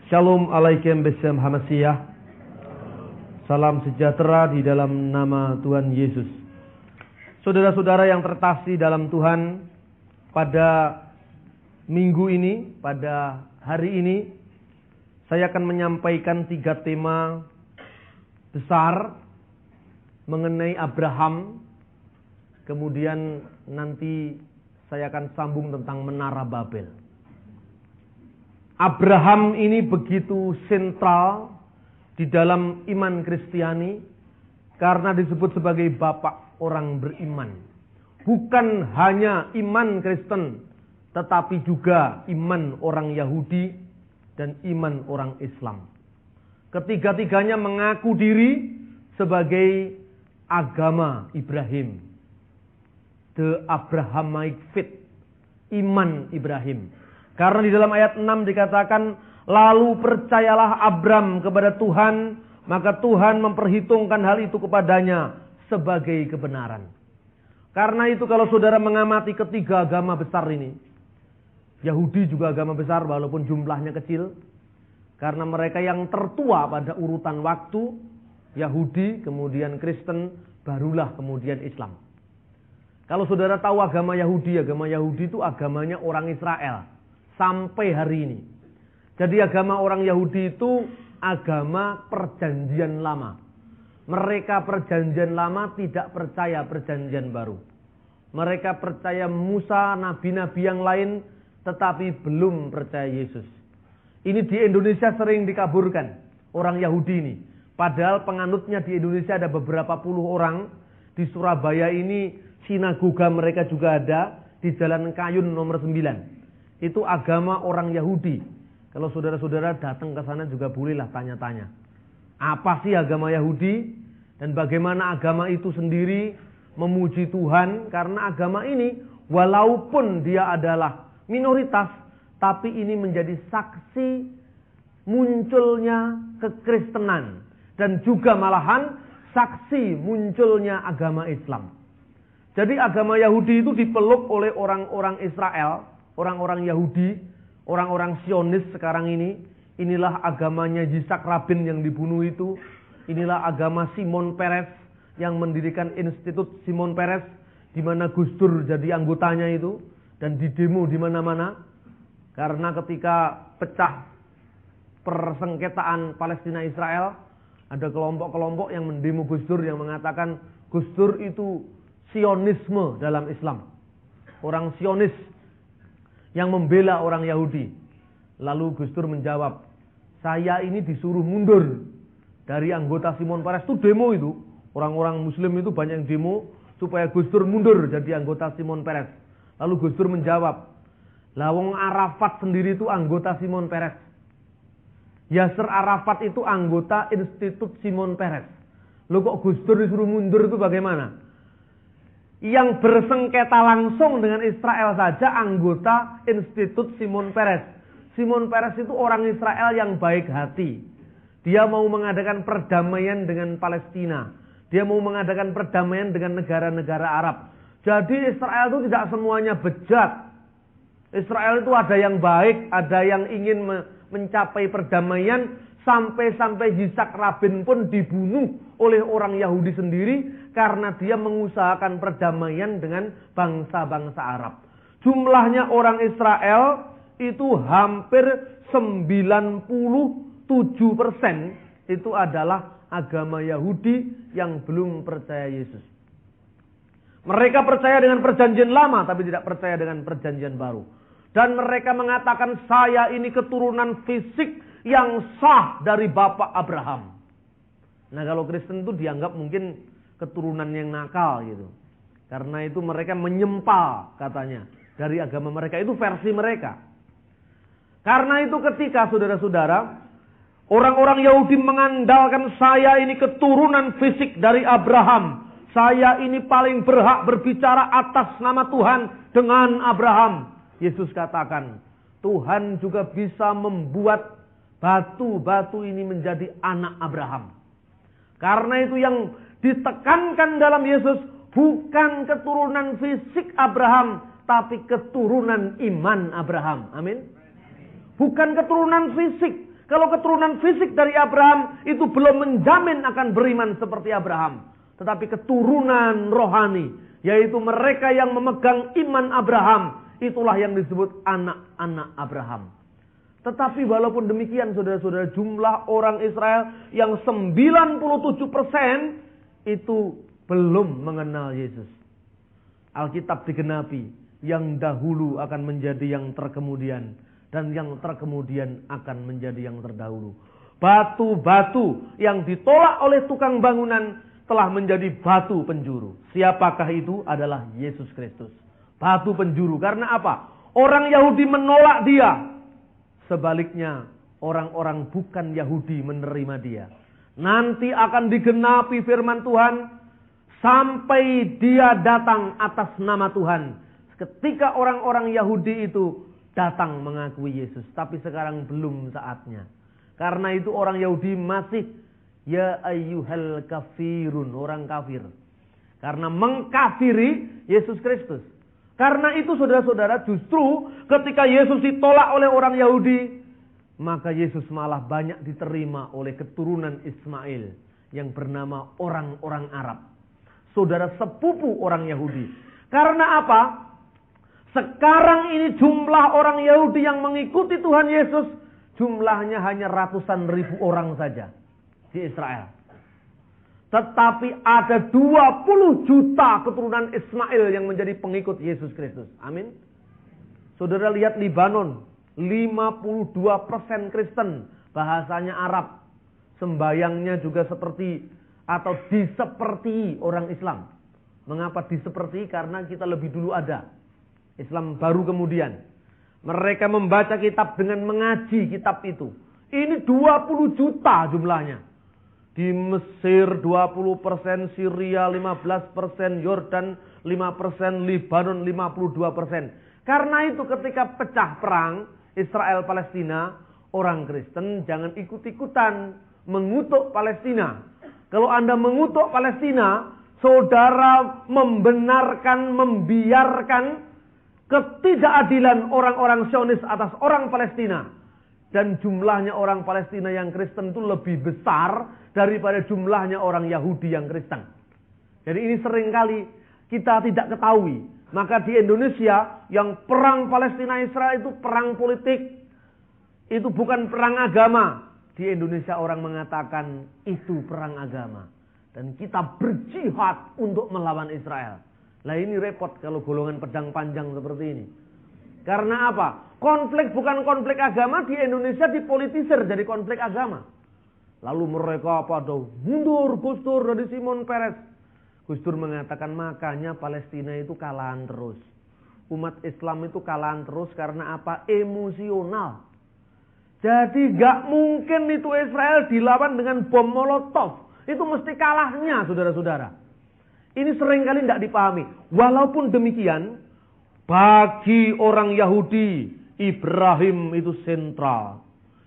Shalom alaikum besem hamasiyah. Salam sejahtera di dalam nama Tuhan Yesus. Saudara-saudara yang terkasih dalam Tuhan, pada minggu ini, pada hari ini, saya akan menyampaikan 3 tema besar mengenai Abraham. Kemudian nanti saya akan sambung tentang Menara Babel. Abraham ini begitu sentral di dalam iman Kristiani karena disebut sebagai bapak orang beriman. Bukan hanya iman Kristen, tetapi juga iman orang Yahudi dan iman orang Islam. Ketiga-tiganya mengaku diri sebagai agama Ibrahim. The Abrahamic faith, iman Ibrahim. Karena di dalam ayat 6 dikatakan, lalu percayalah Abram kepada Tuhan, maka Tuhan memperhitungkan hal itu kepadanya sebagai kebenaran. Karena itu kalau saudara mengamati ketiga agama besar ini, Yahudi juga agama besar walaupun jumlahnya kecil, karena mereka yang tertua pada urutan waktu, Yahudi, kemudian Kristen, barulah kemudian Islam. Kalau saudara tahu agama Yahudi itu agamanya orang Israel. Sampai hari ini. Jadi agama orang Yahudi itu agama perjanjian lama. Mereka perjanjian lama tidak percaya perjanjian baru. Mereka percaya Musa, nabi-nabi yang lain, tetapi belum percaya Yesus. Ini di Indonesia sering dikaburkan orang Yahudi ini. Padahal penganutnya di Indonesia ada beberapa puluh orang. Di Surabaya ini sinagoga mereka juga ada. Di Jalan Kayun nomor 9. Itu agama orang Yahudi. Kalau saudara-saudara datang ke sana juga bolehlah tanya-tanya. Apa sih agama Yahudi? Dan bagaimana agama itu sendiri memuji Tuhan? Karena agama ini walaupun dia adalah minoritas, tapi ini menjadi saksi munculnya kekristenan. Dan juga malahan saksi munculnya agama Islam. Jadi agama Yahudi itu dipeluk oleh orang-orang Israel, orang-orang Yahudi, orang-orang Zionis sekarang ini. Inilah agamanya Yitzhak Rabin yang dibunuh itu. Inilah agama Simon Peres yang mendirikan Institut Simon Peres, di mana Gus Dur jadi anggotanya itu dan didemo di mana-mana. Karena ketika pecah persengketaan Palestina Israel, ada kelompok-kelompok yang mendemo Gus Dur yang mengatakan Gus Dur itu Sionisme dalam Islam. Orang Sionis yang membela orang Yahudi. Lalu Gus Dur menjawab, saya ini disuruh mundur dari anggota Simon Peres. Itu demo itu. Orang-orang Muslim itu banyak yang demo supaya Gus Dur mundur jadi anggota Simon Peres. Lalu Gus Dur menjawab, Lawang Arafat sendiri itu anggota Simon Peres. Yasser Arafat itu anggota Institut Simon Peres. Loh kok Gus Dur disuruh mundur itu bagaimana? Yang bersengketa langsung dengan Israel saja anggota Institut Simon Peres. Simon Peres itu orang Israel yang baik hati. Dia mau mengadakan perdamaian dengan Palestina. Dia mau mengadakan perdamaian dengan negara-negara Arab. Jadi Israel itu tidak semuanya bejat. Israel itu ada yang baik, ada yang ingin mencapai perdamaian. Sampai-sampai Yitzhak Rabin pun dibunuh oleh orang Yahudi sendiri karena dia mengusahakan perdamaian dengan bangsa-bangsa Arab. Jumlahnya orang Israel itu hampir 97% itu adalah agama Yahudi yang belum percaya Yesus. Mereka percaya dengan perjanjian lama tapi tidak percaya dengan perjanjian baru. Dan mereka mengatakan saya ini keturunan fisik yang sah dari bapak Abraham. Nah kalau Kristen itu dianggap mungkin keturunan yang nakal gitu. Karena itu mereka menyempal katanya dari agama mereka. Itu versi mereka. Karena itu ketika saudara-saudara, orang-orang Yahudi mengandalkan saya ini keturunan fisik dari Abraham. Saya ini paling berhak berbicara atas nama Tuhan dengan Abraham. Yesus katakan, Tuhan juga bisa membuat batu-batu ini menjadi anak Abraham. Karena itu yang ditekankan dalam Yesus bukan keturunan fisik Abraham, tapi keturunan iman Abraham. Amin. Bukan keturunan fisik. Kalau keturunan fisik dari Abraham itu belum menjamin akan beriman seperti Abraham. Tetapi keturunan rohani, yaitu mereka yang memegang iman Abraham, itulah yang disebut anak-anak Abraham. Tetapi walaupun demikian saudara-saudara, jumlah orang Israel yang 97% itu belum mengenal Yesus. Alkitab digenapi, yang dahulu akan menjadi yang terkemudian, dan yang terkemudian akan menjadi yang terdahulu. Batu-batu yang ditolak oleh tukang bangunan telah menjadi batu penjuru. Siapakah itu? Adalah Yesus Kristus. Batu penjuru. Karena apa? Orang Yahudi menolak dia. Sebaliknya, orang-orang bukan Yahudi menerima dia. Nanti akan digenapi firman Tuhan sampai dia datang atas nama Tuhan. Ketika orang-orang Yahudi itu datang mengakui Yesus. Tapi sekarang belum saatnya. Karena itu orang Yahudi masih ya ayyuhal kafirun, orang kafir. Karena mengkafiri Yesus Kristus. Karena itu saudara-saudara, justru ketika Yesus ditolak oleh orang Yahudi, maka Yesus malah banyak diterima oleh keturunan Ismail yang bernama orang-orang Arab. Saudara sepupu orang Yahudi. Karena apa? Sekarang ini jumlah orang Yahudi yang mengikuti Tuhan Yesus, jumlahnya hanya ratusan ribu orang saja di Israel. Tetapi ada 20 juta keturunan Ismail yang menjadi pengikut Yesus Kristus. Amin. Saudara lihat Libanon, 52% Kristen, bahasanya Arab. Sembayangnya juga seperti atau diseperti orang Islam. Mengapa diseperti? Karena kita lebih dulu ada. Islam baru kemudian. Mereka membaca kitab dengan mengaji kitab itu. Ini 20 juta jumlahnya. Di Mesir 20%, Syria 15%, Yordan 5%, Libanon 52%. Karena itu ketika pecah perang Israel Palestina, orang Kristen jangan ikut-ikutan mengutuk Palestina. Kalau Anda mengutuk Palestina, saudara membenarkan, membiarkan ketidakadilan orang-orang Zionis atas orang Palestina. Dan jumlahnya orang Palestina yang Kristen itu lebih besar daripada jumlahnya orang Yahudi yang Kristen. Jadi ini seringkali kita tidak ketahui. Maka di Indonesia yang perang Palestina Israel itu perang politik. Itu bukan perang agama. Di Indonesia orang mengatakan itu perang agama. Dan kita berjihad untuk melawan Israel. Lah ini repot kalau golongan pedang panjang seperti ini. Karena apa? Konflik bukan konflik agama, di Indonesia dipolitisir jadi konflik agama. Lalu mereka pada mundur Gus Dur dari Simon Peres. Gus Dur mengatakan makanya Palestina itu kalahan terus. Umat Islam itu kalahan terus karena apa? Emosional. Jadi gak mungkin itu Israel dilawan dengan bom Molotov. Itu mesti kalahnya saudara-saudara. Ini seringkali tidak dipahami. Walaupun demikian, bagi orang Yahudi, Ibrahim itu sentral.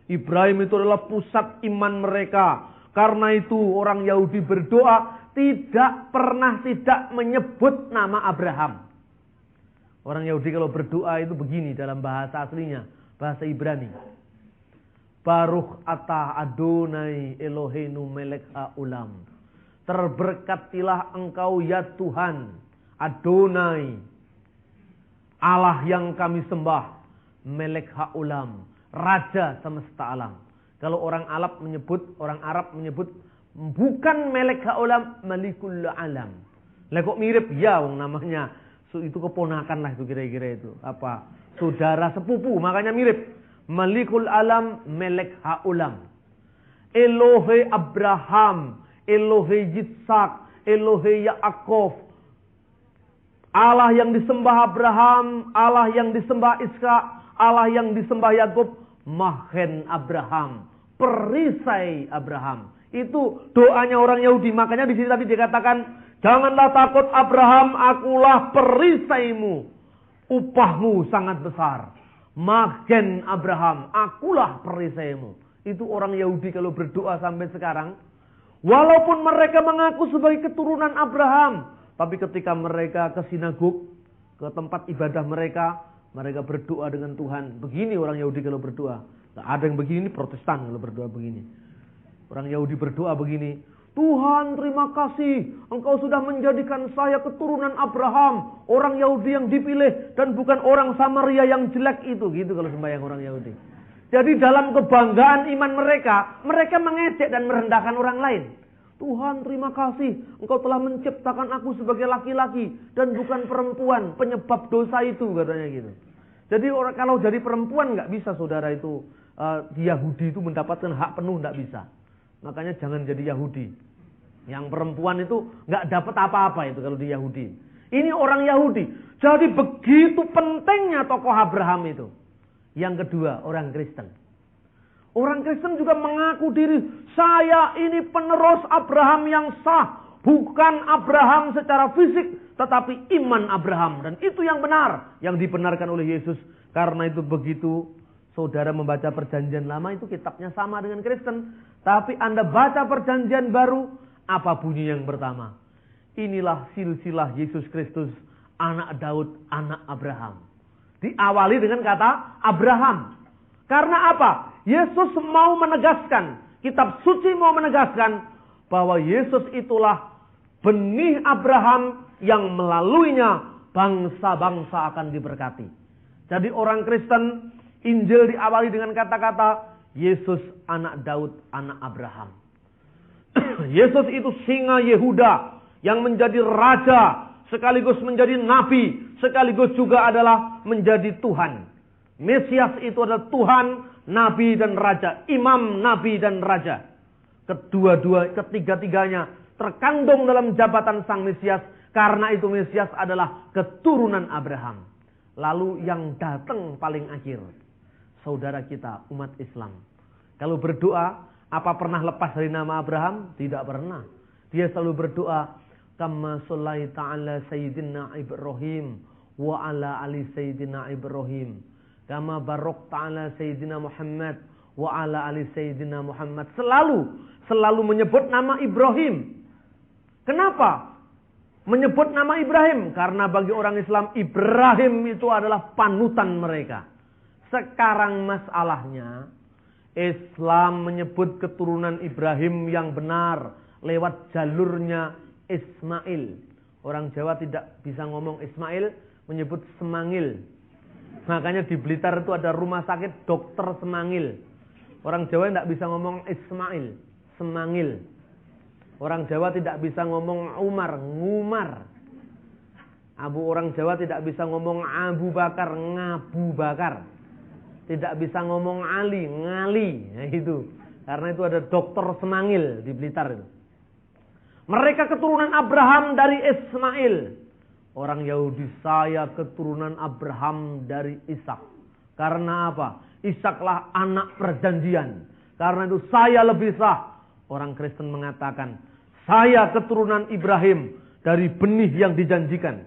Ibrahim itu adalah pusat iman mereka. Karena itu orang Yahudi berdoa tidak pernah tidak menyebut nama Abraham. Orang Yahudi kalau berdoa itu begini dalam bahasa aslinya, bahasa Ibrani. Baruch atah Adonai Eloheinu melek ha'ulam. Terberkatilah engkau ya Tuhan, Adonai, Allah yang kami sembah, melek ha'ulam, raja semesta alam. Kalau orang Arab menyebut bukan melek ha'ulam, malikul alam. Lah kok mirip ya wong namanya. Itu keponakan lah itu kira-kira itu. Apa? Saudara sepupu, makanya mirip. Malikul alam, melek ha'ulam. Elohe Abraham, Elohe Yitzhak, Elohe Yaakov. Allah yang disembah Abraham, Allah yang disembah Ishak, Allah yang disembah Yakub, Mahen Abraham, perisai Abraham. Itu doanya orang Yahudi. Makanya di sini tadi dikatakan, janganlah takut Abraham, akulah perisaimu. Upahmu sangat besar. Mahen Abraham, akulah perisaimu. Itu orang Yahudi kalau berdoa sampai sekarang. Walaupun mereka mengaku sebagai keturunan Abraham, tapi ketika mereka ke sinagog, ke tempat ibadah mereka berdoa dengan Tuhan. Begini orang Yahudi kalau berdoa. Ada yang begini, Protestan kalau berdoa begini. Orang Yahudi berdoa begini, Tuhan terima kasih, Engkau sudah menjadikan saya keturunan Abraham, orang Yahudi yang dipilih, dan bukan orang Samaria yang jelek itu. Gitu kalau sembahyang orang Yahudi. Jadi dalam kebanggaan iman mereka, mereka mengejek dan merendahkan orang lain. Tuhan terima kasih, Engkau telah menciptakan aku sebagai laki-laki dan bukan perempuan, penyebab dosa itu, katanya gitu. Jadi kalau jadi perempuan nggak bisa saudara itu, di Yahudi itu mendapatkan hak penuh, nggak bisa. Makanya jangan jadi Yahudi. Yang perempuan itu nggak dapat apa-apa itu kalau di Yahudi. Ini orang Yahudi. Jadi begitu pentingnya tokoh Abraham itu. Yang kedua, orang Kristen. Orang Kristen juga mengaku diri, saya ini penerus Abraham yang sah. Bukan Abraham secara fisik, tetapi iman Abraham. Dan itu yang benar, yang dibenarkan oleh Yesus. Karena itu begitu saudara membaca perjanjian lama, itu kitabnya sama dengan Kristen. Tapi Anda baca perjanjian baru, apa bunyi yang pertama? Inilah silsilah Yesus Kristus, anak Daud, anak Abraham. Diawali dengan kata Abraham. Karena apa? Yesus mau menegaskan, kitab suci mau menegaskan bahwa Yesus itulah benih Abraham yang melaluinya bangsa-bangsa akan diberkati. Jadi orang Kristen, Injil diawali dengan kata-kata Yesus anak Daud, anak Abraham. Yesus itu singa Yehuda yang menjadi raja, sekaligus menjadi nabi, sekaligus juga adalah menjadi Tuhan. Mesias itu adalah Tuhan, nabi dan raja, imam, nabi dan raja. Ketiga-tiganya terkandung dalam jabatan sang Mesias, karena itu Mesias adalah keturunan Abraham. Lalu yang datang paling akhir, saudara kita umat Islam. Kalau berdoa, apa pernah lepas dari nama Abraham? Tidak pernah. Dia selalu berdoa, kama shallaita ala sayyidina Ibrahim wa ala ali sayyidina Ibrahim. Kama barakta ala sayyidina Muhammad wa ala ali sayyidina Muhammad. Selalu menyebut nama Ibrahim. Kenapa menyebut nama Ibrahim? Karena bagi orang Islam, Ibrahim itu adalah panutan mereka. Sekarang masalahnya, Islam menyebut keturunan Ibrahim yang benar lewat jalurnya Ismail. Orang Jawa tidak bisa ngomong Ismail, menyebut Semangil. Makanya di Blitar itu ada rumah sakit dokter Semangil. Orang Jawa tidak bisa ngomong Ismail, Semangil. Orang Jawa tidak bisa ngomong Umar, Ngumar. Orang Jawa tidak bisa ngomong Abu Bakar, Ngabu Bakar. Tidak bisa ngomong Ali, Ngali. Nah, itu. Karena itu ada dokter Semangil di Blitar itu. Mereka keturunan Abraham dari Ismail. Orang Yahudi, saya keturunan Abraham dari Ishak. Karena apa? Ishaklah anak perjanjian. Karena itu saya lebih sah. Orang Kristen mengatakan, saya keturunan Ibrahim dari benih yang dijanjikan.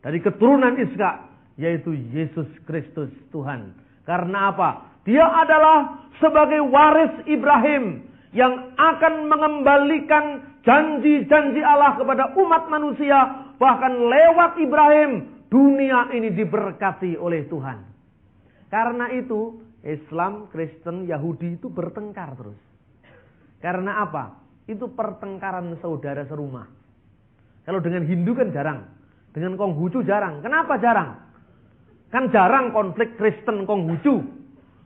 Dari keturunan Ishak, yaitu Yesus Kristus Tuhan. Karena apa? Dia adalah sebagai waris Ibrahim yang akan mengembalikan janji-janji Allah kepada umat manusia. Bahkan lewat Ibrahim, dunia ini diberkati oleh Tuhan. Karena itu, Islam, Kristen, Yahudi itu bertengkar terus. Karena apa? Itu pertengkaran saudara serumah. Kalau dengan Hindu kan jarang. Dengan Konghucu jarang. Kenapa jarang? Kan jarang konflik Kristen Konghucu,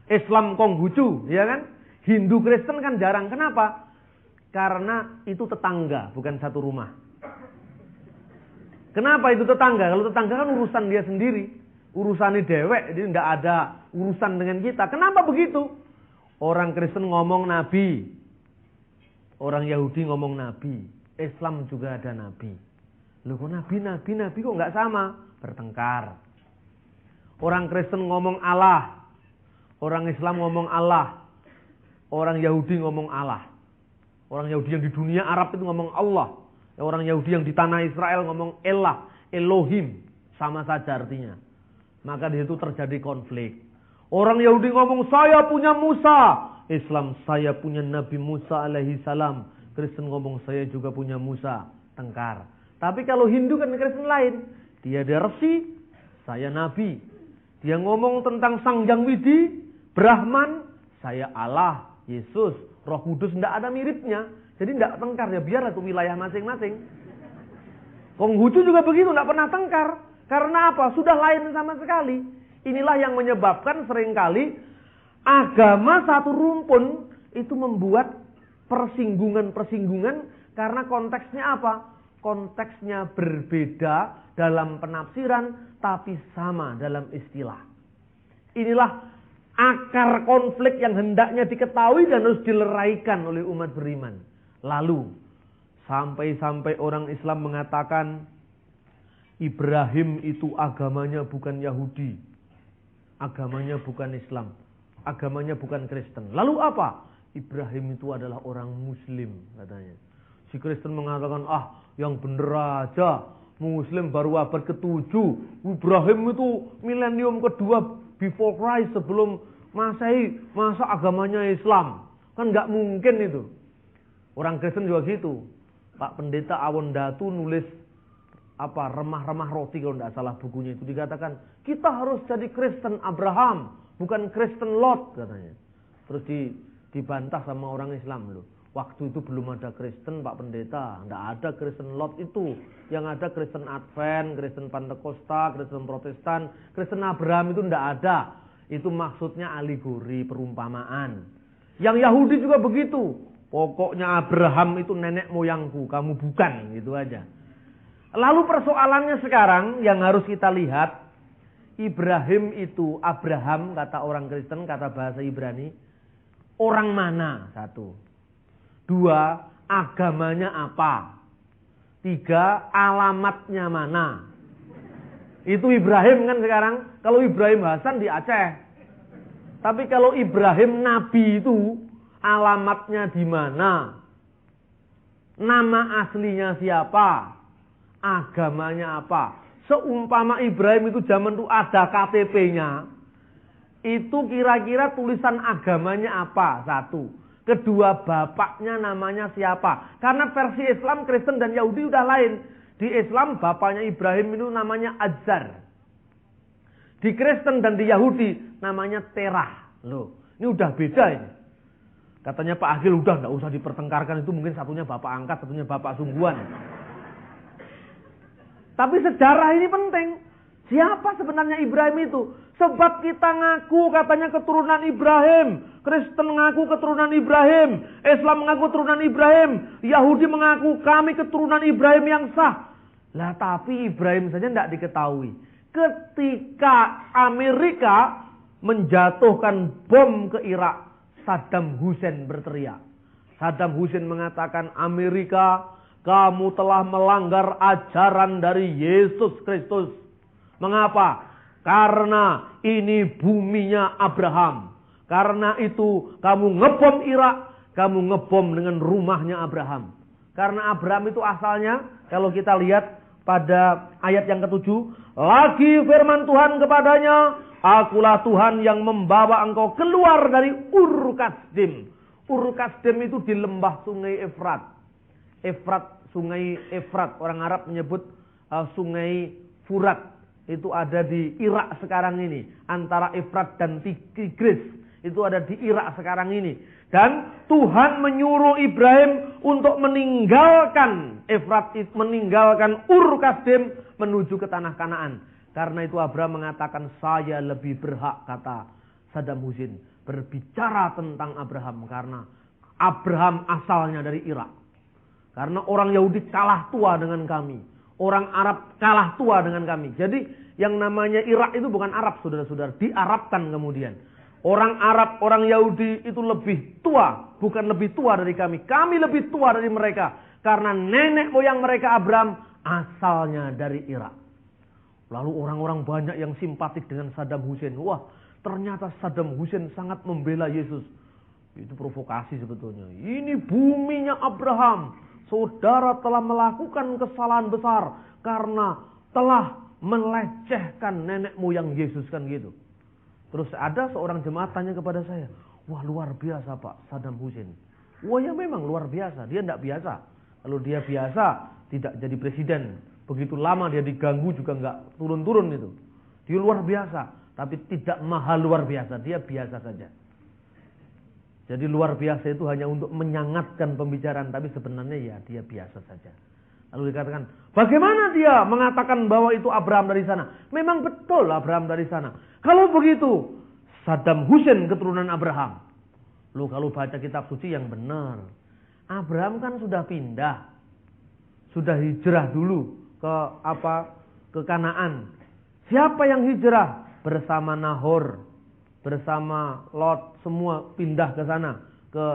Islam Konghucu, ya kan? Hindu Kristen kan jarang. Kenapa? Karena itu tetangga, bukan satu rumah. Kenapa itu tetangga? Kalau tetangga kan urusan dia sendiri, urusannya dewek, jadi tidak ada urusan dengan kita. Kenapa begitu? Orang Kristen ngomong nabi, orang Yahudi ngomong nabi, Islam juga ada nabi. Loh kok nabi kok nggak sama? Bertengkar. Orang Kristen ngomong Allah, orang Islam ngomong Allah, orang Yahudi ngomong Allah. Orang Yahudi yang di dunia Arab itu ngomong Allah. Orang Yahudi yang di tanah Israel ngomong Elah, Elohim. Sama saja artinya. Maka di situ terjadi konflik. Orang Yahudi ngomong saya punya Musa. Islam saya punya Nabi Musa alaihi salam. Kristen ngomong saya juga punya Musa. Tengkar. Tapi kalau Hindu kan Kristen lain. Dia ada resi, saya Nabi. Dia ngomong tentang Sang Hyang Widi, Brahman, Saya Allah, Yesus, Roh Kudus, tidak ada miripnya. Jadi tidak tengkar, ya biarlah itu wilayah masing-masing. Konghucu juga begitu, tidak pernah tengkar. Karena apa? Sudah lain sama sekali. Inilah yang menyebabkan seringkali agama satu rumpun itu membuat persinggungan-persinggungan karena konteksnya apa? Konteksnya berbeda dalam penafsiran tapi sama dalam istilah. Inilah akar konflik yang hendaknya diketahui dan harus dileraikan oleh umat beriman. Lalu sampai-sampai orang Islam mengatakan Ibrahim itu agamanya bukan Yahudi, agamanya bukan Islam, agamanya bukan Kristen. Lalu apa? Ibrahim itu adalah orang Muslim katanya. Si Kristen mengatakan, yang bener aja, Muslim baru abad ke-7. Ibrahim itu milenium kedua before Christ, sebelum Masehi. Masa agamanya Islam? Kan nggak mungkin itu. Orang Kristen juga gitu. Pak Pendeta Awondatu nulis remah-remah roti kalau tidak salah bukunya itu. Dikatakan, kita harus jadi Kristen Abraham, bukan Kristen Lot katanya. Terus dibantah sama orang Islam loh. Waktu itu belum ada Kristen, Pak Pendeta. Tidak ada Kristen Lot itu. Yang ada Kristen Advent, Kristen Pantekosta, Kristen Protestan. Kristen Abraham itu tidak ada. Itu maksudnya alegori, perumpamaan. Yang Yahudi juga begitu. Pokoknya Abraham itu nenek moyangku, kamu bukan. Gitu aja. Lalu persoalannya sekarang yang harus kita lihat. Ibrahim itu, Abraham kata orang Kristen, kata bahasa Ibrani. Orang mana? 1. 2, agamanya apa? 3, alamatnya mana? Itu Ibrahim kan sekarang. Kalau Ibrahim Hasan di Aceh. Tapi kalau Ibrahim Nabi itu alamatnya di mana? Nama aslinya siapa? Agamanya apa? Seumpama Ibrahim itu zaman itu ada KTP-nya. Itu kira-kira tulisan agamanya apa? 1. Kedua, bapaknya namanya siapa? Karena versi Islam, Kristen dan Yahudi udah lain. Di Islam bapaknya Ibrahim itu namanya Azar. Di Kristen dan di Yahudi namanya Terah. Loh, ini udah beda ini. Katanya Pak Agil udah enggak usah dipertengkarkan, itu mungkin satunya bapak angkat, satunya bapak sungguhan. Tapi sejarah ini penting. Siapa sebenarnya Ibrahim itu? Sebab kita ngaku katanya keturunan Ibrahim. Kristen mengaku keturunan Ibrahim. Islam mengaku keturunan Ibrahim. Yahudi mengaku kami keturunan Ibrahim yang sah. Lah tapi Ibrahim saja tidak diketahui. Ketika Amerika menjatuhkan bom ke Irak, Saddam Hussein berteriak. Saddam Hussein mengatakan, Amerika, kamu telah melanggar ajaran dari Yesus Kristus. Mengapa? Karena ini buminya Abraham. Karena itu kamu ngebom Irak, kamu ngebom dengan rumahnya Abraham. Karena Abraham itu asalnya, kalau kita lihat pada ayat yang ke-7, lagi firman Tuhan kepadanya, akulah Tuhan yang membawa engkau keluar dari Ur Kasdim. Ur Kasdim itu di lembah sungai Efrat. Sungai Efrat, orang Arab menyebut sungai Furat. Itu ada di Irak sekarang ini. Antara Efrat dan Tigris. Itu ada di Irak sekarang ini. Dan Tuhan menyuruh Ibrahim untuk meninggalkan Efrat, meninggalkan Ur Kasdim menuju ke tanah Kanaan. Karena itu Abraham mengatakan, saya lebih berhak, kata Saddam Hussein, berbicara tentang Abraham. Karena Abraham asalnya dari Irak. Karena orang Yahudi kalah tua dengan kami. Orang Arab kalah tua dengan kami. Jadi yang namanya Irak itu bukan Arab, saudara-saudara. Diarabkan kemudian. Orang Arab, orang Yahudi itu lebih tua. Bukan lebih tua dari kami. Kami lebih tua dari mereka. Karena nenek moyang mereka Abraham asalnya dari Irak. Lalu orang-orang banyak yang simpatik dengan Saddam Hussein. Wah, ternyata Saddam Hussein sangat membela Yesus. Itu provokasi sebetulnya. Ini buminya Abraham. Saudara telah melakukan kesalahan besar karena telah melecehkan nenek moyang Yesus, kan gitu. Terus ada seorang jemaat tanya kepada saya, wah luar biasa Pak Saddam Hussein. Wah ya memang luar biasa, dia tidak biasa. Kalau dia biasa tidak jadi presiden. Begitu lama dia diganggu juga nggak turun-turun itu. Dia luar biasa, tapi tidak mahal luar biasa, dia biasa saja. Jadi luar biasa itu hanya untuk menyangatkan pembicaraan, tapi sebenarnya ya dia biasa saja. Lalu dikatakan, bagaimana dia mengatakan bahwa itu Abraham dari sana? Memang betul Abraham dari sana. Kalau begitu, Saddam Hussein keturunan Abraham. Loh, kalau baca kitab suci yang benar, Abraham kan sudah pindah. Sudah hijrah dulu ke Kanaan. Siapa yang hijrah? Bersama Nahor, bersama Lot, semua pindah ke sana, ke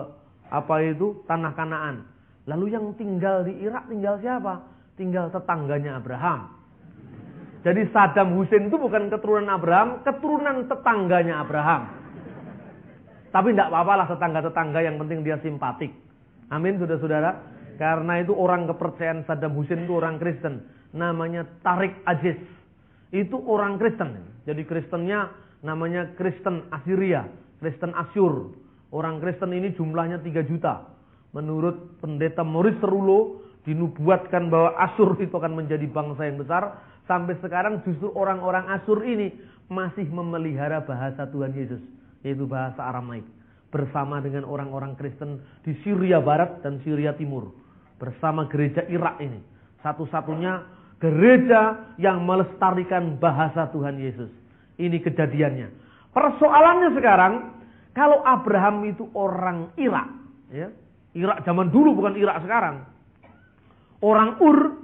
tanah Kanaan. Lalu yang tinggal di Irak tinggal siapa? Tinggal tetangganya Abraham. Jadi Saddam Hussein itu bukan keturunan Abraham, keturunan tetangganya Abraham. Tapi tidak apa-apa lah tetangga-tetangga, yang penting dia simpatik. Amin, saudara-saudara. Karena itu orang kepercayaan Saddam Hussein itu orang Kristen. Namanya Tariq Aziz. Itu orang Kristen. Jadi Kristennya namanya Kristen Assyria, Kristen Asyur. Orang Kristen ini jumlahnya 3 juta. Menurut pendeta Maurice Cerullo, dinubuatkan bahwa Asyur itu akan menjadi bangsa yang besar. Sampai sekarang justru orang-orang Asyur ini masih memelihara bahasa Tuhan Yesus, yaitu bahasa Aramaik. Bersama dengan orang-orang Kristen di Syria Barat dan Syria Timur. Bersama gereja Irak ini. Satu-satunya gereja yang melestarikan bahasa Tuhan Yesus. Ini kejadiannya. Persoalannya sekarang, kalau Abraham itu orang Irak, ya, Irak zaman dulu bukan Irak sekarang. Orang Ur,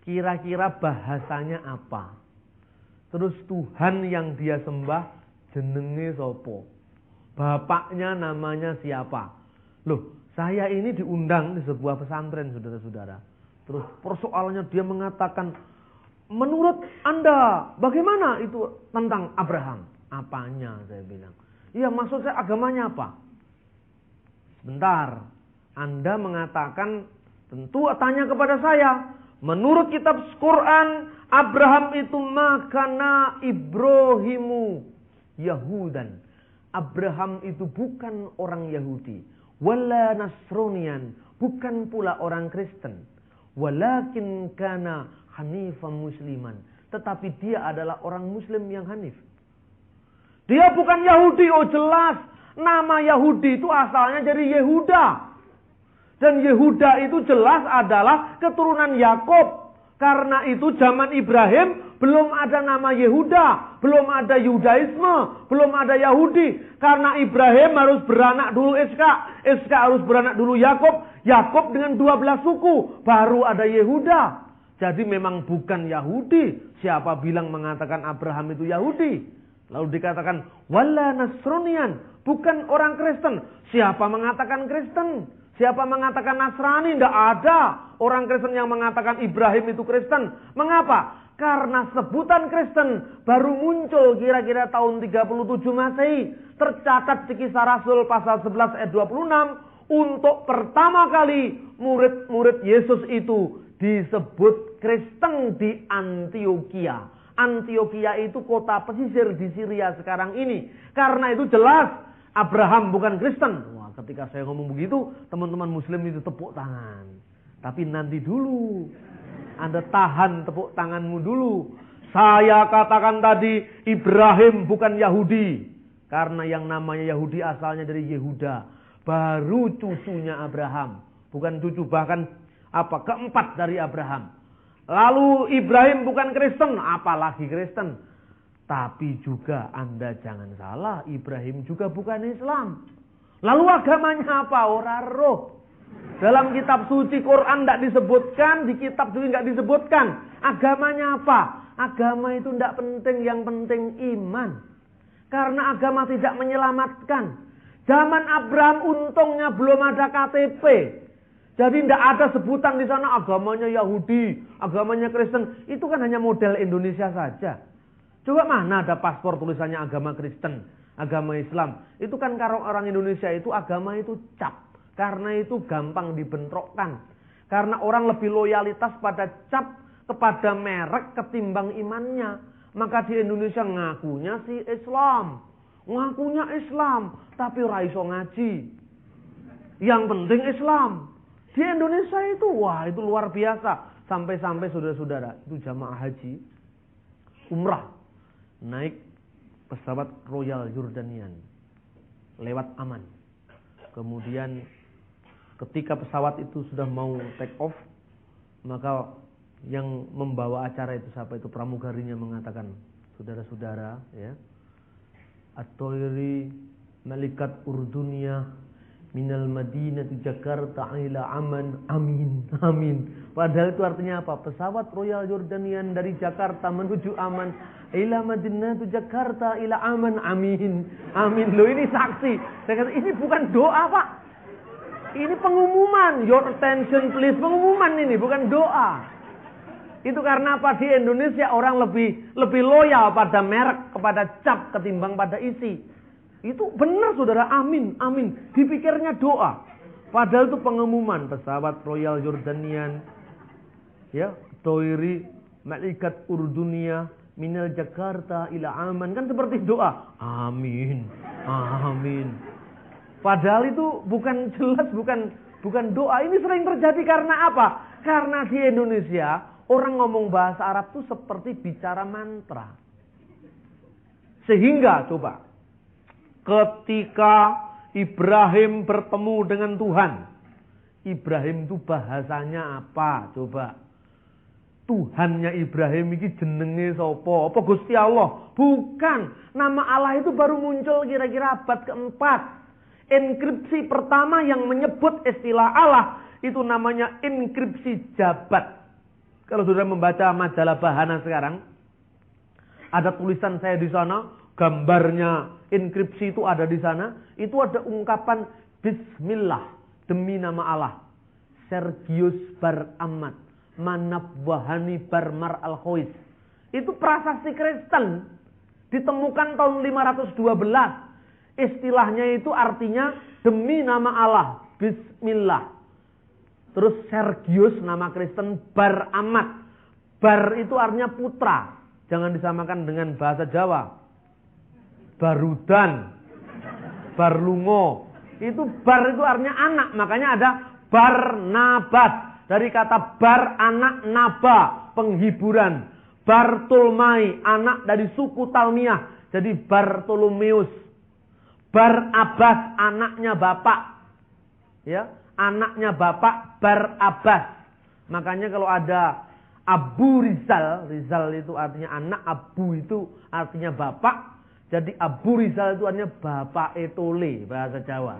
kira-kira bahasanya apa? Terus Tuhan yang dia sembah jenenge sopo? Bapaknya namanya siapa? Loh, saya ini diundang di sebuah pesantren, saudara-saudara. Terus persoalannya dia mengatakan, menurut Anda bagaimana itu tentang Abraham? Apanya, saya bilang. Iya, maksud saya agamanya apa? Sebentar, Anda mengatakan, tentu tanya kepada saya. Menurut kitab Quran, Abraham itu makana Ibrahimu Yahudan. Abraham itu bukan orang Yahudi. Wala Nasronian, bukan pula orang Kristen. Walakin kana hanifan musliman. Tetapi dia adalah orang Muslim yang hanif. Dia bukan Yahudi, oh jelas. Nama Yahudi itu asalnya dari Yehuda. Dan Yehuda itu jelas adalah keturunan Yakub. Karena itu zaman Ibrahim belum ada nama Yehuda. Belum ada Yudaisme. Belum ada Yahudi. Karena Ibrahim harus beranak dulu Iska. Iska harus beranak dulu Yakub. Yakub dengan 12 suku. Baru ada Yehuda. Jadi memang bukan Yahudi. Siapa bilang mengatakan Abraham itu Yahudi? Lalu dikatakan wala Nasronian. Bukan orang Kristen. Siapa mengatakan Kristen? Siapa mengatakan Nasrani? Tidak ada orang Kristen yang mengatakan Ibrahim itu Kristen. Mengapa? Karena sebutan Kristen baru muncul kira-kira tahun 37 Masehi. Tercatat di Kisah Rasul pasal 11 ayat 26. Untuk pertama kali murid-murid Yesus itu disebut Kristen di Antioquia. Antioquia itu kota pesisir di Syria sekarang ini. Karena itu jelas Abraham bukan Kristen. Wah, ketika saya ngomong begitu, teman-teman Muslim itu tepuk tangan. Tapi nanti dulu, Anda tahan tepuk tanganmu dulu. Saya katakan tadi, Ibrahim bukan Yahudi. Karena yang namanya Yahudi asalnya dari Yehuda. Baru cucunya Abraham. Bukan cucu, bahkan keempat dari Abraham. Lalu Ibrahim bukan Kristen, apalagi Kristen. Tapi juga Anda jangan salah, Ibrahim juga bukan Islam. Lalu agamanya apa? Ora roh. Dalam kitab suci Quran tidak disebutkan, di kitab suci tidak disebutkan. Agamanya apa? Agama itu tidak penting, yang penting iman. Karena agama tidak menyelamatkan. Zaman Abraham untungnya belum ada KTP. Jadi tidak ada sebutan di sana agamanya Yahudi, agamanya Kristen. Itu kan hanya model Indonesia saja. Coba mana ada paspor tulisannya agama Kristen, agama Islam. Itu kan kalau orang Indonesia itu agama itu cap. Karena itu gampang dibentrokkan. Karena orang lebih loyalitas pada cap, kepada merek ketimbang imannya. Maka di Indonesia ngakunya si Islam. Ngakunya Islam, tapi ora iso ngaji. Yang penting Islam. Di Indonesia itu, wah itu luar biasa. Sampai-sampai saudara-saudara, itu jamaah haji, umrah. Naik pesawat Royal Jordanian lewat Aman. Kemudian ketika pesawat itu sudah mau take off, maka yang membawa acara itu siapa itu pramugarinya mengatakan, saudara-saudara ya, at-tayri malikat urdunia minal madinati Jakarta ila aman amin amin. Padahal itu artinya apa? Pesawat Royal Jordanian dari Jakarta menuju aman ila madinatu Jakarta ila aman amin amin. Loh, ini saksi. Saya kata ini bukan doa, Pak. Ini pengumuman. Your attention please. Pengumuman ini bukan doa. Itu karena apa? Di Indonesia orang lebih loyal pada merek, kepada cap ketimbang pada isi. Itu benar saudara, amin, amin. Dipikirnya doa. Padahal itu pengumuman pesawat Royal Jordanian, ya, Toiri Malikat Urdunia minal Jakarta ila aman. Kan seperti doa, amin, amin. Padahal itu bukan jelas, bukan doa. Ini sering terjadi karena apa? Karena di Indonesia orang ngomong bahasa Arab itu seperti bicara mantra. Sehingga coba, ketika Ibrahim bertemu dengan Tuhan, Ibrahim itu bahasanya apa? Coba. Tuhannya Ibrahim ini jenenge sapa? Apa Gusti Allah? Bukan. Nama Allah itu baru muncul kira-kira abad keempat. Inskripsi pertama yang menyebut istilah Allah itu namanya inskripsi jabat. Kalau sudah membaca majalah Bahana sekarang, ada tulisan saya di sana, gambarnya inskripsi itu ada di sana. Itu ada ungkapan Bismillah, demi nama Allah. Sergius Bar Ahmad, Manabwahani Barmar Al-Khois. Itu prasasti Kristen. Ditemukan tahun 512. Istilahnya itu artinya demi nama Allah, Bismillah. Terus Sergius nama Kristen, Bar Ahmad. Bar itu artinya putra. Jangan disamakan dengan bahasa Jawa. Barudan, Barlungo. Itu bar itu artinya anak. Makanya ada Barnabas. Dari kata bar, anak, naba, penghiburan. Bartolomai, anak dari suku Talmiah. Jadi Bartolomeus. Bar Abbas, anaknya bapak. Ya, anaknya bapak Bar Abbas. Makanya kalau ada Abu Rizal, Rizal itu artinya anak, Abu itu artinya bapak. Jadi Abu Rizal itu artinya bapak Tole, bahasa Jawa.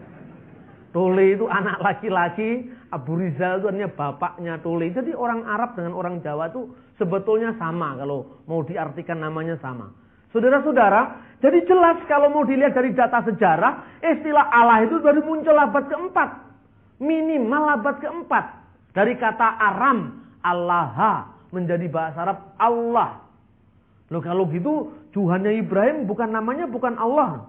Tole itu anak laki-laki, Abu Rizal itu artinya bapaknya Tole. Jadi orang Arab dengan orang Jawa itu sebetulnya sama, kalau mau diartikan namanya sama. Saudara-saudara, jadi jelas kalau mau dilihat dari data sejarah, istilah Allah itu baru muncul abad keempat. Minimal abad keempat. Dari kata Aram, Allah, menjadi bahasa Arab Allah. Loh kalau gitu, Tuhannya Ibrahim namanya bukan Allah.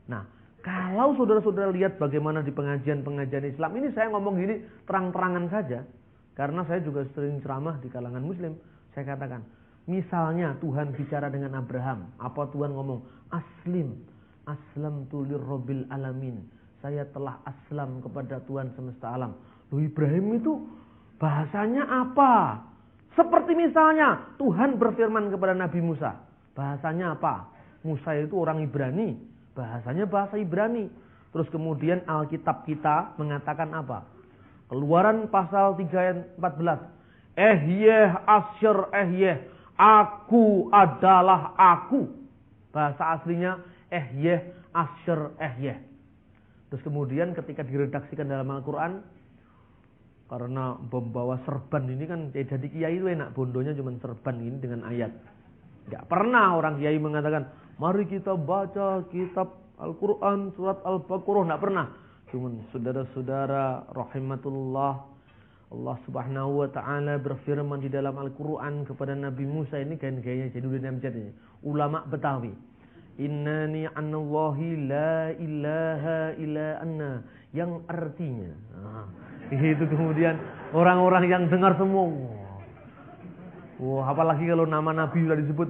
Nah, kalau saudara-saudara lihat bagaimana di pengajian-pengajian Islam, ini saya ngomong gini terang-terangan saja. Karena saya juga sering ceramah di kalangan Muslim. Saya katakan, misalnya Tuhan bicara dengan Abraham. Apa Tuhan ngomong? Aslamtu lirabbil alamin. Saya telah aslam kepada Tuhan semesta alam. Loh Ibrahim itu bahasanya apa? Seperti misalnya Tuhan berfirman kepada Nabi Musa. Bahasanya apa? Musa itu orang Ibrani. Bahasanya bahasa Ibrani. Terus kemudian Alkitab kita mengatakan apa? Keluaran pasal 3 ayat 14. Ehyeh asyr ehyeh. Aku adalah aku. Bahasa aslinya ehyeh asyr ehyeh. Terus kemudian ketika diredaksikan dalam Al-Quran, karena membawa serban ini kan jadi kiai itu enak, bondonya cuma serban ini dengan ayat. Tidak pernah orang kiai mengatakan, mari kita baca kitab Al-Quran surat Al-Baqarah. Tidak pernah. Cuman saudara-saudara rahimatullah, Allah subhanahu wa ta'ala berfirman di dalam Al-Quran kepada Nabi Musa ini, gaya-gayanya Jainuddin Amjad ini, ulama Betawi. Innani anallahi la ilaha illa anna, yang artinya itu kemudian orang-orang yang dengar semua, wah, apalagi kalau nama Nabi sudah disebut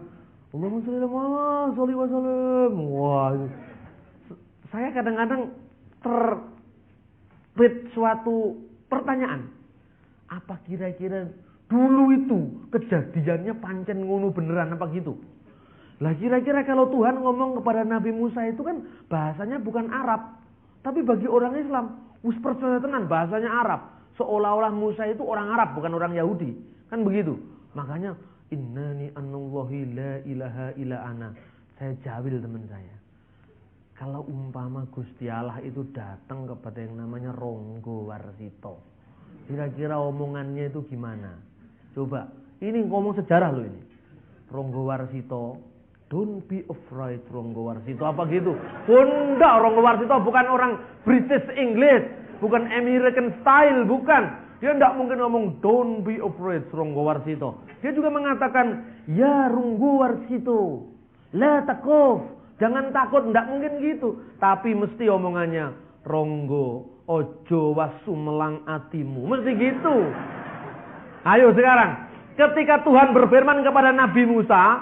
Allahumma sholli wa sallim. Wah, saya kadang-kadang terbeat suatu pertanyaan, apa kira-kira dulu itu kejadiannya pancen ngono beneran apa gitu? Lah kira-kira kalau Tuhan ngomong kepada Nabi Musa itu kan bahasanya bukan Arab. Tapi bagi orang Islam, wis percaya tenan bahasanya Arab. Seolah-olah Musa itu orang Arab, bukan orang Yahudi. Kan begitu. Makanya, innani anallahi la ilaha illa ana. Saya jawil teman saya. Kalau umpama Gusti Allah itu datang kepada yang namanya Ronggo Warsito. Kira-kira omongannya itu gimana? Coba, ini ngomong sejarah loh ini. Ronggo Warsito, don't be afraid Ronggo Warsito. Apa gitu? Enggak, Ronggo Warsito bukan orang British English. Bukan American style, bukan. Dia tidak mungkin ngomong, don't be afraid Ronggo Warsito. Dia juga mengatakan, ya Ronggo Warsito, la takuf. Jangan takut, tidak mungkin gitu. Tapi mesti omongannya, Ronggo, ojo wasu melang atimu. Mesti gitu. Ayo sekarang, ketika Tuhan berfirman kepada Nabi Musa,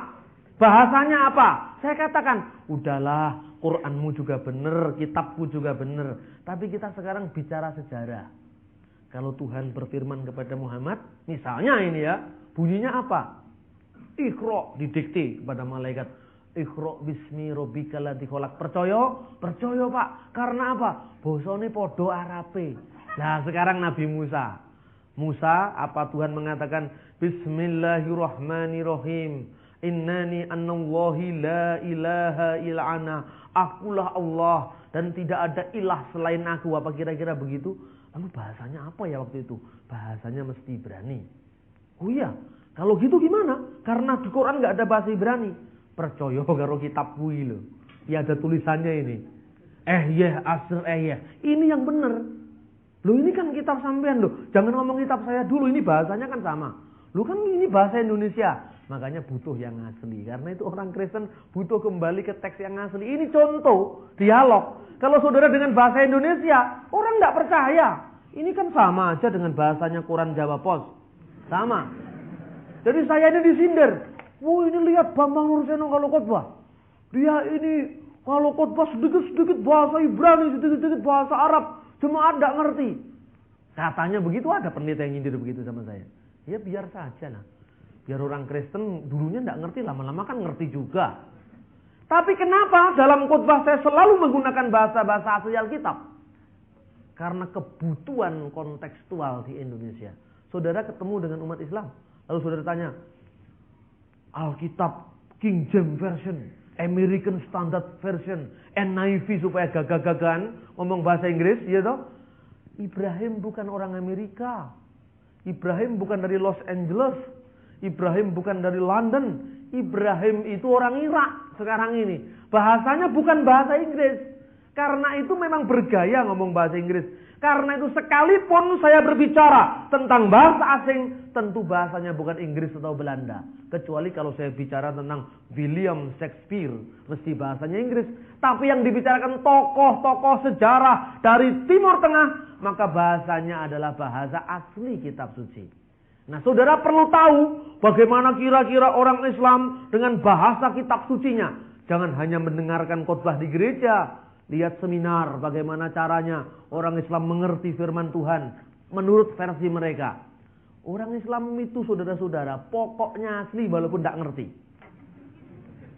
bahasanya apa? Saya katakan, udahlah, Quranmu juga benar, kitabku juga benar. Tapi kita sekarang bicara sejarah. Kalau Tuhan berfirman kepada Muhammad, misalnya ini ya, bunyinya apa? Iqra, didikte kepada malaikat. Iqra bismi rabbikal ladzi khalaq. Percaya? Percaya, Pak. Karena apa? Bosone podo Arabe. Nah, sekarang Nabi Musa. Musa, apa Tuhan mengatakan? Bismillahirrahmanirrahim. Innani anallahi la ilaha illa ana. Akulah Allah dan tidak ada ilah selain aku. Apa kira-kira begitu? Lalu bahasanya apa ya waktu itu? Bahasanya mesti Ibrani. Oh iya, kalau gitu gimana? Karena di Quran nggak ada bahasa Ibrani. Percaya karo kitabku lho. Ya ada tulisannya ini. Asr Ini yang benar. Loh ini kan kitab sampean loh. Jangan ngomong kitab saya dulu, ini bahasanya kan sama. Loh kan ini bahasa Indonesia. Makanya butuh yang asli. Karena itu orang Kristen butuh kembali ke teks yang asli. Ini contoh dialog. Kalau saudara dengan bahasa Indonesia, orang tidak percaya. Ini kan sama aja dengan bahasanya Quran Jawa Pos. Sama. Jadi saya ini disindir. Wah ini lihat Bambang Nurseno kalau khotbah. Dia ini kalau khotbah sedikit-sedikit bahasa Ibrani, sedikit-sedikit bahasa Arab. Jemaat tidak ngerti. Katanya begitu, ada pendeta yang nyindir begitu sama saya. Ya biar saja lah. Biar orang Kristen dulunya tidak ngerti, lama-lama kan ngerti juga. Tapi kenapa dalam khotbah saya selalu menggunakan bahasa-bahasa asli Alkitab? Karena kebutuhan kontekstual di Indonesia. Saudara ketemu dengan umat Islam. Lalu saudara tanya, Alkitab King James Version, American Standard Version, NIV supaya gagah-gagahan ngomong bahasa Inggris, ya toh? Ibrahim bukan orang Amerika. Ibrahim bukan dari Los Angeles. Ibrahim bukan dari London. Ibrahim itu orang Irak sekarang ini. Bahasanya bukan bahasa Inggris. Karena itu memang bergaya ngomong bahasa Inggris. Karena itu sekalipun saya berbicara tentang bahasa asing, tentu bahasanya bukan Inggris atau Belanda. Kecuali kalau saya bicara tentang William Shakespeare, mesti bahasanya Inggris. Tapi yang dibicarakan tokoh-tokoh sejarah dari Timur Tengah, maka bahasanya adalah bahasa asli kitab suci. Nah, saudara perlu tahu bagaimana kira-kira orang Islam dengan bahasa kitab sucinya. Jangan hanya mendengarkan khotbah di gereja. Lihat seminar bagaimana caranya orang Islam mengerti firman Tuhan menurut versi mereka. Orang Islam itu saudara-saudara pokoknya asli walaupun tidak ngerti.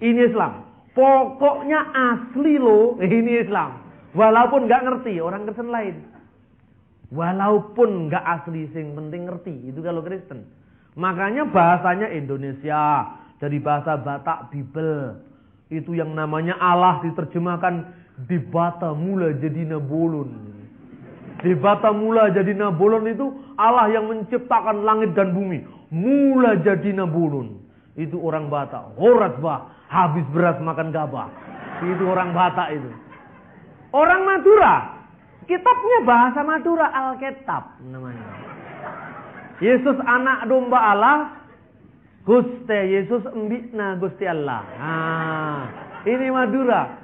Ini Islam. Pokoknya asli loh, ini Islam. Walaupun nggak ngerti, orang Kristen lain. Walaupun nggak asli, yang penting ngerti. Itu kalau Kristen. Makanya bahasanya Indonesia. Dari bahasa Batak Bible. Itu yang namanya Allah diterjemahkan di bata mula jadi nabolon. Di bata mula jadi nabolon itu Allah yang menciptakan langit dan bumi. Mula jadi nabolon. Itu orang Batak. Horas bah, habis beras makan gabah. Itu orang Batak itu. Orang Madura, kitabnya bahasa Madura, Alkitab namanya. Yesus anak domba Allah, Gusti Yesus embikna Gusti Allah. Nah, ini Madura.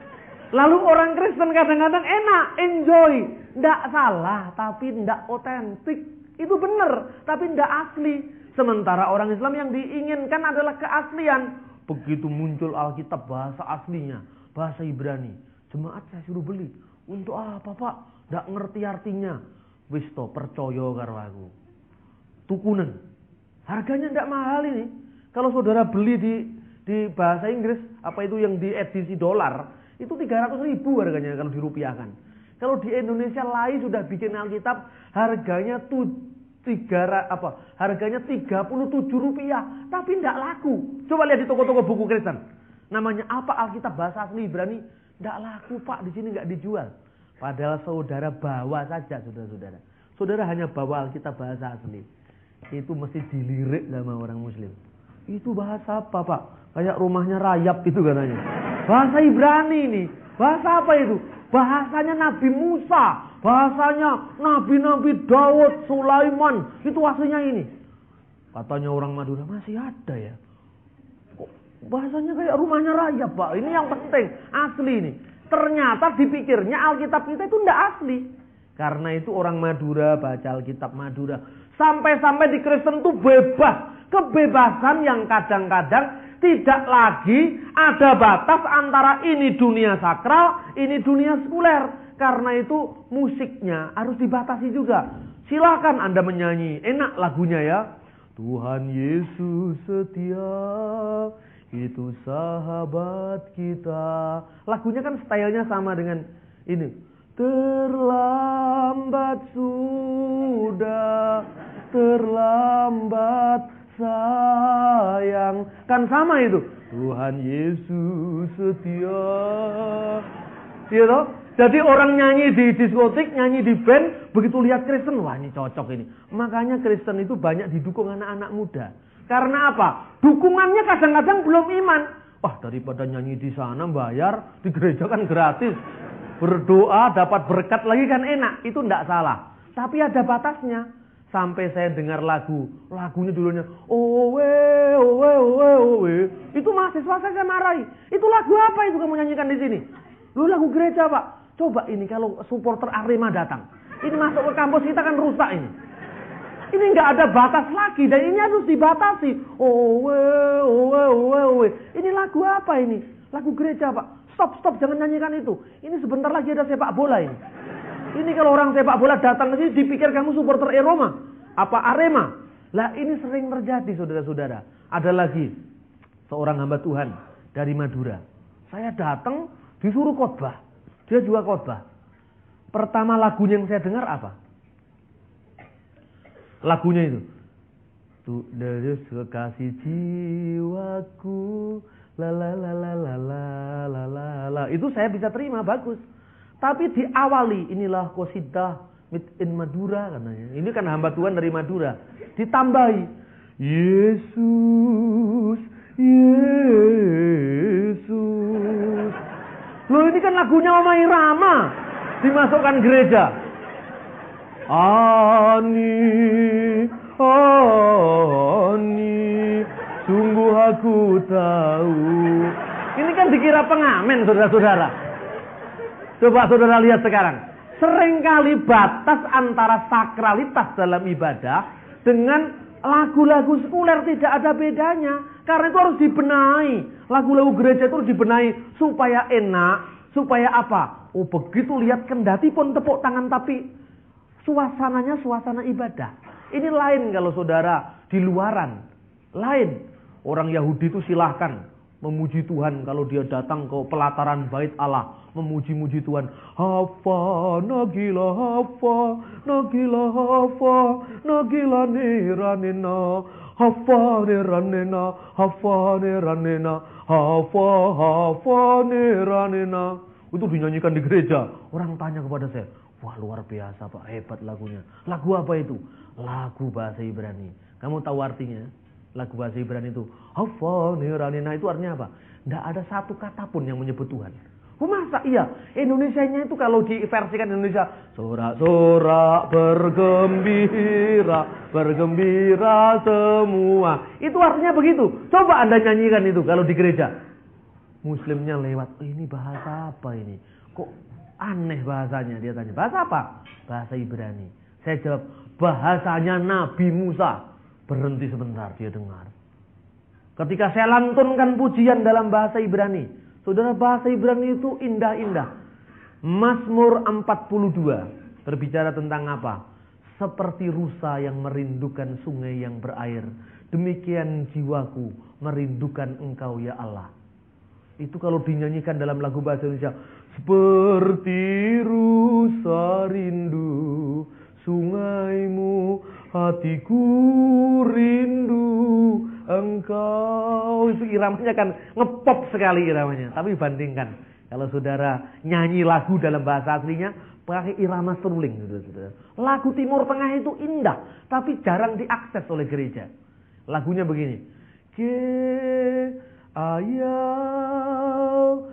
Lalu orang Kristen kadang-kadang enak, enjoy. Tidak salah, tapi tidak otentik. Itu benar, tapi tidak asli. Sementara orang Islam yang diinginkan adalah keaslian. Begitu muncul Alkitab bahasa aslinya, bahasa Ibrani. Jemaat saya suruh beli. Untuk apa Pak? Tidak ngerti artinya. Wis to, percaya karo aku. Tukunen. Harganya tidak mahal ini. Kalau saudara beli di bahasa Inggris, apa itu yang di edisi dolar, itu 300.000 harganya kalau dirupiahkan. Kalau di Indonesia Lai sudah bikin Alkitab harganya harganya 37 rupiah, tapi tidak laku. Coba lihat di toko-toko buku Kristen. Namanya apa? Alkitab bahasa asli Ibrani. Tidak laku Pak, di sini nggak dijual. Padahal saudara bawa saja, saudara-saudara. Saudara hanya bawa Alkitab bahasa asli. Itu mesti dilirik sama orang Muslim. Itu bahasa apa Pak? Kayak rumahnya rayap itu katanya. Bahasa Ibrani ini. Bahasa apa itu? Bahasanya Nabi Musa. Bahasanya Nabi-Nabi Daud, Sulaiman. Itu aslinya ini. Katanya orang Madura, masih ada ya. Kok bahasanya kayak rumahnya rayap Pak. Ini yang penting. Asli ini. Ternyata dipikirnya Alkitab kita itu tidak asli. Karena itu orang Madura baca Alkitab Madura. Sampai-sampai di Kristen itu bebas. Kebebasan yang kadang-kadang tidak lagi ada batas antara ini dunia sakral, ini dunia sekuler. Karena itu musiknya harus dibatasi juga. Silakan Anda menyanyi, enak lagunya ya. Tuhan Yesus setia, itu sahabat kita. Lagunya kan stylenya sama dengan ini. Terlambat sudah, terlambat sayang. Kan sama itu. Tuhan Yesus setia. Iya toh? Jadi orang nyanyi di diskotik, nyanyi di band, begitu lihat Kristen, wah ini cocok ini. Makanya Kristen itu banyak didukung anak-anak muda. Karena apa? Dukungannya kadang-kadang belum iman. Wah daripada nyanyi di sana bayar, di gereja kan gratis. Berdoa dapat berkat lagi kan enak. Itu tidak salah. Tapi ada batasnya. Sampai saya dengar lagunya dulunya owe owe owe owe. Itu mahasiswa saya marahi. Itu lagu apa itu kamu nyanyikan di sini? Lu lagu gereja Pak. Coba ini kalau supporter Arema datang. Ini masuk ke kampus kita kan rusak ini. Ini nggak ada batas lagi dan ini harus dibatasi. Owe owe owe owe. Ini lagu apa ini? Lagu gereja Pak. Stop jangan nyanyikan itu. Ini sebentar lagi ada sepak bola ini. Ini kalau orang sepak bola datang ke sini dipikir kamu supporter Roma, apa Arema. Lah ini sering terjadi saudara-saudara. Ada lagi seorang hamba Tuhan dari Madura. Saya datang disuruh khotbah. Dia juga khotbah. Pertama lagunya yang saya dengar apa? Lagunya itu. Tuh dari kekasih jiwaku, la la la la la la la la la. Itu saya bisa terima, bagus. Tapi diawali, inilah qasidah made in Madura katanya. Ini kan hamba Tuhan dari Madura. Ditambahi, Yesus, Yesus. Loh ini kan lagunya Oma Irama. Dimasukkan gereja. Ani, Ani, sungguh aku tahu. Ini kan dikira pengamen saudara-saudara. Coba saudara lihat sekarang. Seringkali batas antara sakralitas dalam ibadah dengan lagu-lagu sekuler tidak ada bedanya. Karena itu harus dibenahi. Lagu-lagu gereja itu harus dibenahi supaya enak. Supaya apa? Oh begitu lihat kendati pun tepuk tangan tapi suasananya suasana ibadah. Ini lain kalau saudara di luaran. Lain. Orang Yahudi itu silahkan memuji Tuhan kalau dia datang ke pelataran bait Allah. Memuji-muji Tuhan. Hafa, nagila hafa, nagila hafa, nagila niranena, hafa niranena, hafa niranena, hafa, hafa niranena. Itu dinyanyikan di gereja. Orang tanya kepada saya, wah luar biasa Pak, hebat lagunya. Lagu apa itu? Lagu bahasa Ibrani. Kamu tahu artinya? Lagu bahasa Ibrani itu, hafa niranena, itu artinya apa? Tidak ada satu kata pun yang menyebut Tuhan. Oh masa iya? Indonesianya itu kalau diversikan Indonesia, sorak-sorak bergembira, bergembira semua. Itu artinya begitu. Coba Anda nyanyikan itu kalau di gereja. Muslimnya lewat, ini bahasa apa ini? Kok aneh bahasanya? Dia tanya, bahasa apa? Bahasa Ibrani. Saya jawab, bahasanya Nabi Musa. Berhenti sebentar, dia dengar. Ketika saya lantunkan pujian dalam bahasa Ibrani, saudara, bahasa Ibrani itu indah-indah. Mazmur 42 berbicara tentang apa? Seperti rusa yang merindukan sungai yang berair, demikian jiwaku merindukan Engkau ya Allah. Itu kalau dinyanyikan dalam lagu bahasa Indonesia, seperti rusa rindu sungaimu, hatiku rindu engkau. Itu iramanya kan ngepop sekali iramanya. Tapi bandingkan kalau saudara nyanyi lagu dalam bahasa aslinya pakai irama seruling. Lagu Timur Tengah itu indah, tapi jarang diakses oleh gereja. Lagunya begini. Ayau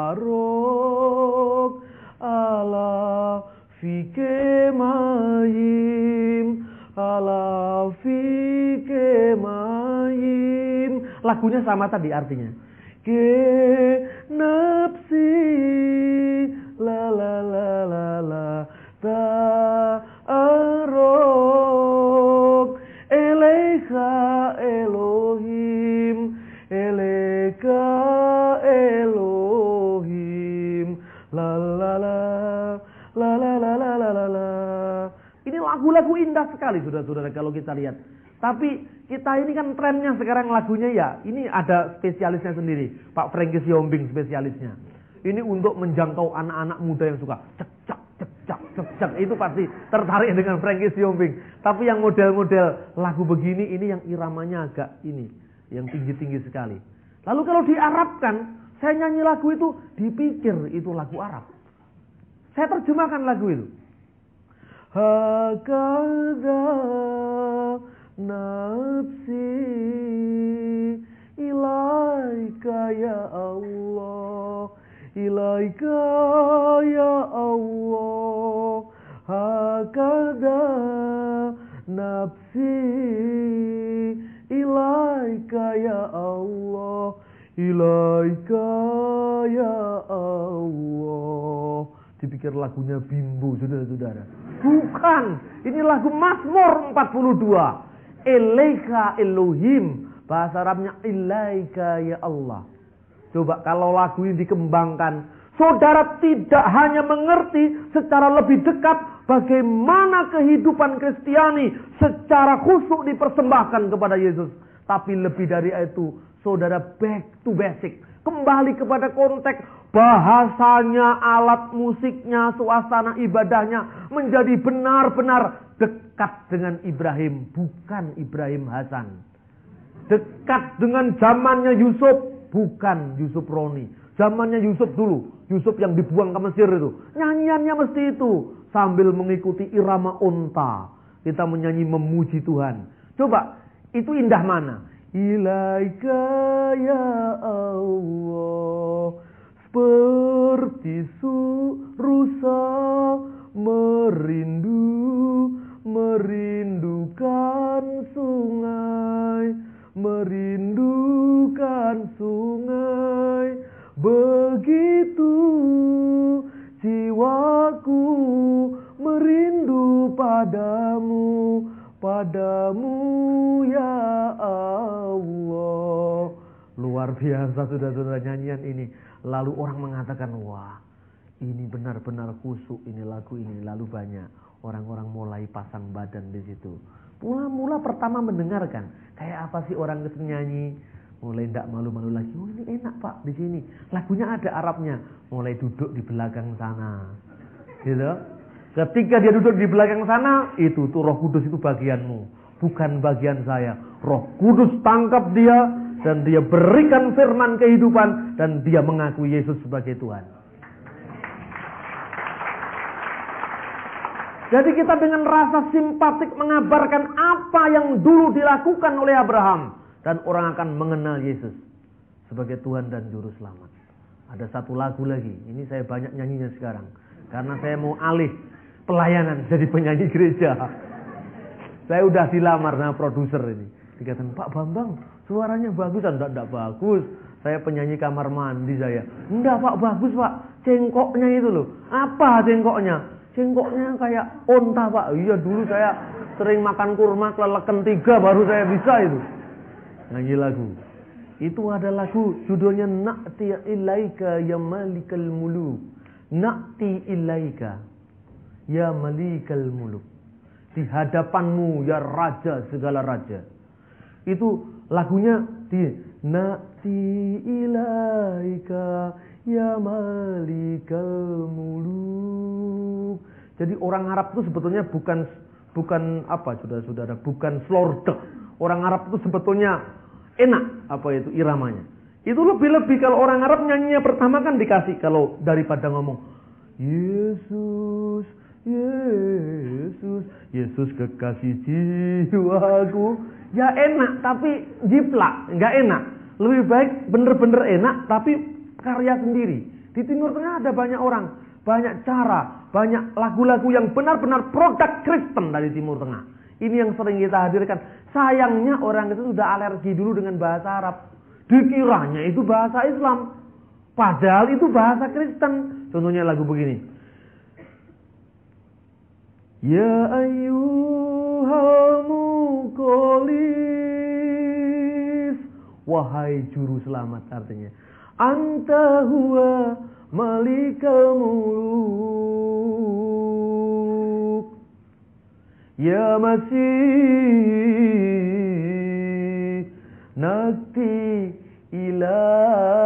ta'arok ala fike mayim, ala fike mayim. Lagunya sama tadi artinya. Ke nafsi la la la la la ta'arok Eleika Elohim, Eleika Elohim, la la la la la la la la la la. Ini lagu-lagu indah sekali saudara-saudara kalau kita lihat. Tapi kita ini kan trennya sekarang lagunya ya, ini ada spesialisnya sendiri, Pak Frankie Siombing spesialisnya. Ini untuk menjangkau anak-anak muda yang suka cek cek itu pasti tertarik dengan Frankie Siombing. Tapi yang model-model lagu begini ini yang iramanya agak ini, yang tinggi-tinggi sekali. Lalu kalau diarabkan, saya nyanyi lagu itu dipikir itu lagu Arab. Saya terjemahkan lagu itu. Hakada nafsi ilaika ya Allah, ilaika ya Allah, hakada nafsi ilaika ya Allah, ilaika ya Allah. Dipikir lagunya Bimbo, saudara-saudara. Bukan, ini lagu Mazmur 42. Eleika Elohim, bahasa Arabnya ilaika ya Allah. Coba kalau lagu ini dikembangkan, saudara tidak hanya mengerti secara lebih dekat bagaimana kehidupan Kristiani secara khusyuk dipersembahkan kepada Yesus. Tapi lebih dari itu, saudara back to basic. Kembali kepada konteks bahasanya, alat musiknya, suasana ibadahnya menjadi benar-benar dekat dengan Ibrahim, bukan Ibrahim Hasan. Dekat dengan zamannya Yusuf, bukan Yusuf Roni. Zamannya Yusuf dulu, Yusuf yang dibuang ke Mesir itu. Nyanyiannya mesti itu, sambil mengikuti irama unta. Kita menyanyi memuji Tuhan. Coba, itu indah mana? Ilaika ya Allah, seperti rusa merindukan sungai, merindukan sungai. Begitu jiwaku merindu padamu, padamu ya Allah. Luar biasa saudara-saudara nyanyian ini. Lalu orang mengatakan, wah ini benar-benar khusyuk ini lagu ini. Lalu banyak orang-orang mulai pasang badan di situ. Mula-mula pertama mendengarkan, kayak apa sih orang itu nyanyi? Mulai tidak malu-malu lagi. Oh ini enak Pak di sini. Lagunya ada Arabnya. Mulai duduk di belakang sana. Gitu. Ketika dia duduk di belakang sana, itu tuh Roh Kudus itu bagianmu, bukan bagian saya. Roh Kudus tangkap dia dan dia berikan firman kehidupan dan dia mengakui Yesus sebagai Tuhan. Jadi kita dengan rasa simpatik mengabarkan apa yang dulu dilakukan oleh Abraham dan orang akan mengenal Yesus sebagai Tuhan dan Juru Selamat. Ada satu lagu lagi, ini saya banyak nyanyinya sekarang karena saya mau alih pelayanan jadi penyanyi gereja. Saya udah dilamar sama produser ini. Dikatakan, Pak Bambang, suaranya bagus. Enggak bagus. Saya penyanyi kamar mandi saya. Enggak Pak, bagus Pak. Cengkoknya itu loh. Apa cengkoknya? Cengkoknya kayak onta Pak. Iya dulu saya sering makan kurma keleleken 3 baru saya bisa itu. Nyanyi lagu. Itu ada lagu judulnya Na'ti ilaika ya malikal muluk. Na'ti ilaika ya malikal muluk. Di hadapanmu ya raja segala raja. Itu lagunya Na'ti ilaika ya malikal muluk. Jadi orang Arab itu sebetulnya bukan apa saudara-saudara, bukan slordek. Orang Arab itu sebetulnya enak apa itu iramanya. Itu lebih-lebih kalau orang Arab nyanyinya pertama kan dikasih, kalau daripada ngomong Yesus, Yesus, Yesus kekasih jiwaku. Ya enak tapi jiplak, nggak enak. Lebih baik bener-bener enak tapi karya sendiri. Di Timur Tengah ada banyak orang, banyak cara, banyak lagu-lagu yang benar-benar produk Kristen dari Timur Tengah. Ini yang sering kita hadirkan. Sayangnya orang itu sudah alergi dulu dengan bahasa Arab. Dikiranya itu bahasa Islam. Padahal itu bahasa Kristen. Contohnya lagu begini. Ya ayyuhal muqallis, wahai juru selamat, artinya anta huwa malikal muluk, ya masih nakti ilaika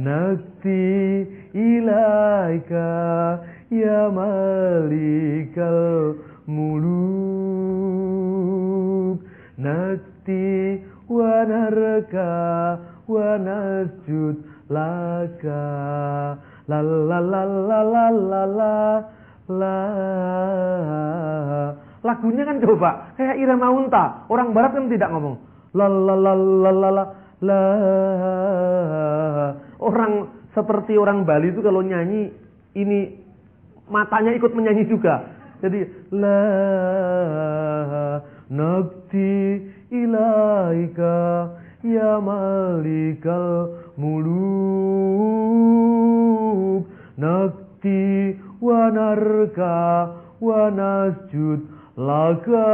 nakti ilaika ya malikal muluk, nakti wa narka wa nasjud laka la la la la la la la. Lagunya kan coba kayak irama unta. Orang barat kan tidak ngomong la la la la la la la. Orang seperti orang Bali itu kalau nyanyi ini matanya ikut menyanyi juga. Jadi la nakti ilaika ya malikal muluk, nakti wa narka wa nasjud laka.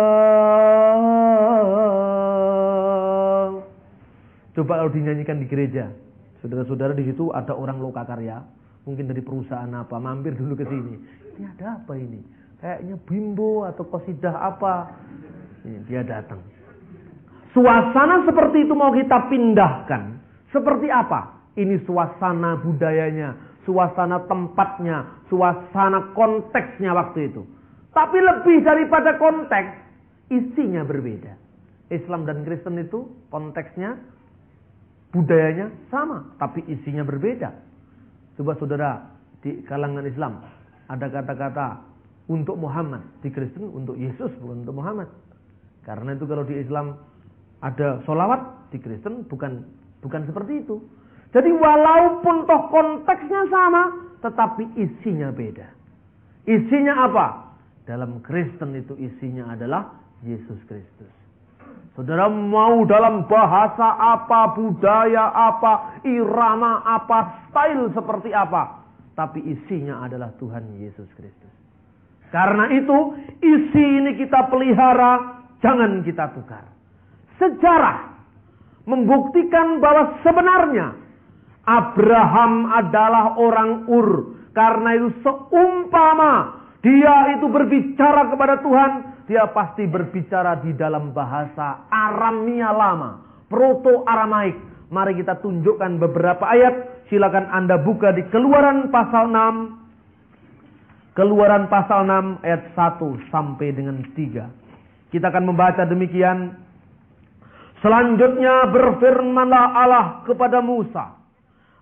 Coba kalau dinyanyikan di gereja. Saudara-saudara, di situ ada orang lokakarya, mungkin dari perusahaan apa, mampir dulu ke sini. Ini ada apa ini? Kayaknya bimbo atau qasidah apa. Ini dia datang. Suasana seperti itu mau kita pindahkan. Seperti apa? Ini suasana budayanya, suasana tempatnya, suasana konteksnya waktu itu. Tapi lebih daripada konteks, isinya berbeda. Islam dan Kristen itu konteksnya, budayanya sama, tapi isinya berbeda. Coba saudara, di kalangan Islam ada kata-kata untuk Muhammad, di Kristen untuk Yesus, bukan untuk Muhammad. Karena itu kalau di Islam ada sholawat, di Kristen bukan seperti itu. Jadi walaupun toh konteksnya sama, tetapi isinya beda. Isinya apa? Dalam Kristen itu isinya adalah Yesus Kristus. Saudara mau dalam bahasa apa, budaya apa, irama apa, style seperti apa, tapi isinya adalah Tuhan Yesus Kristus. Karena itu isi ini kita pelihara, jangan kita tukar. Sejarah membuktikan bahwa sebenarnya Abraham adalah orang Ur. Karena itu seumpama dia itu berbicara kepada Tuhan, dia pasti berbicara di dalam bahasa Aramia lama, Proto-Aramaik. Mari kita tunjukkan beberapa ayat. Silakan Anda buka di Keluaran pasal 6. Keluaran pasal 6 ayat 1 sampai dengan 3. Kita akan membaca demikian. Selanjutnya berfirmanlah Allah kepada Musa,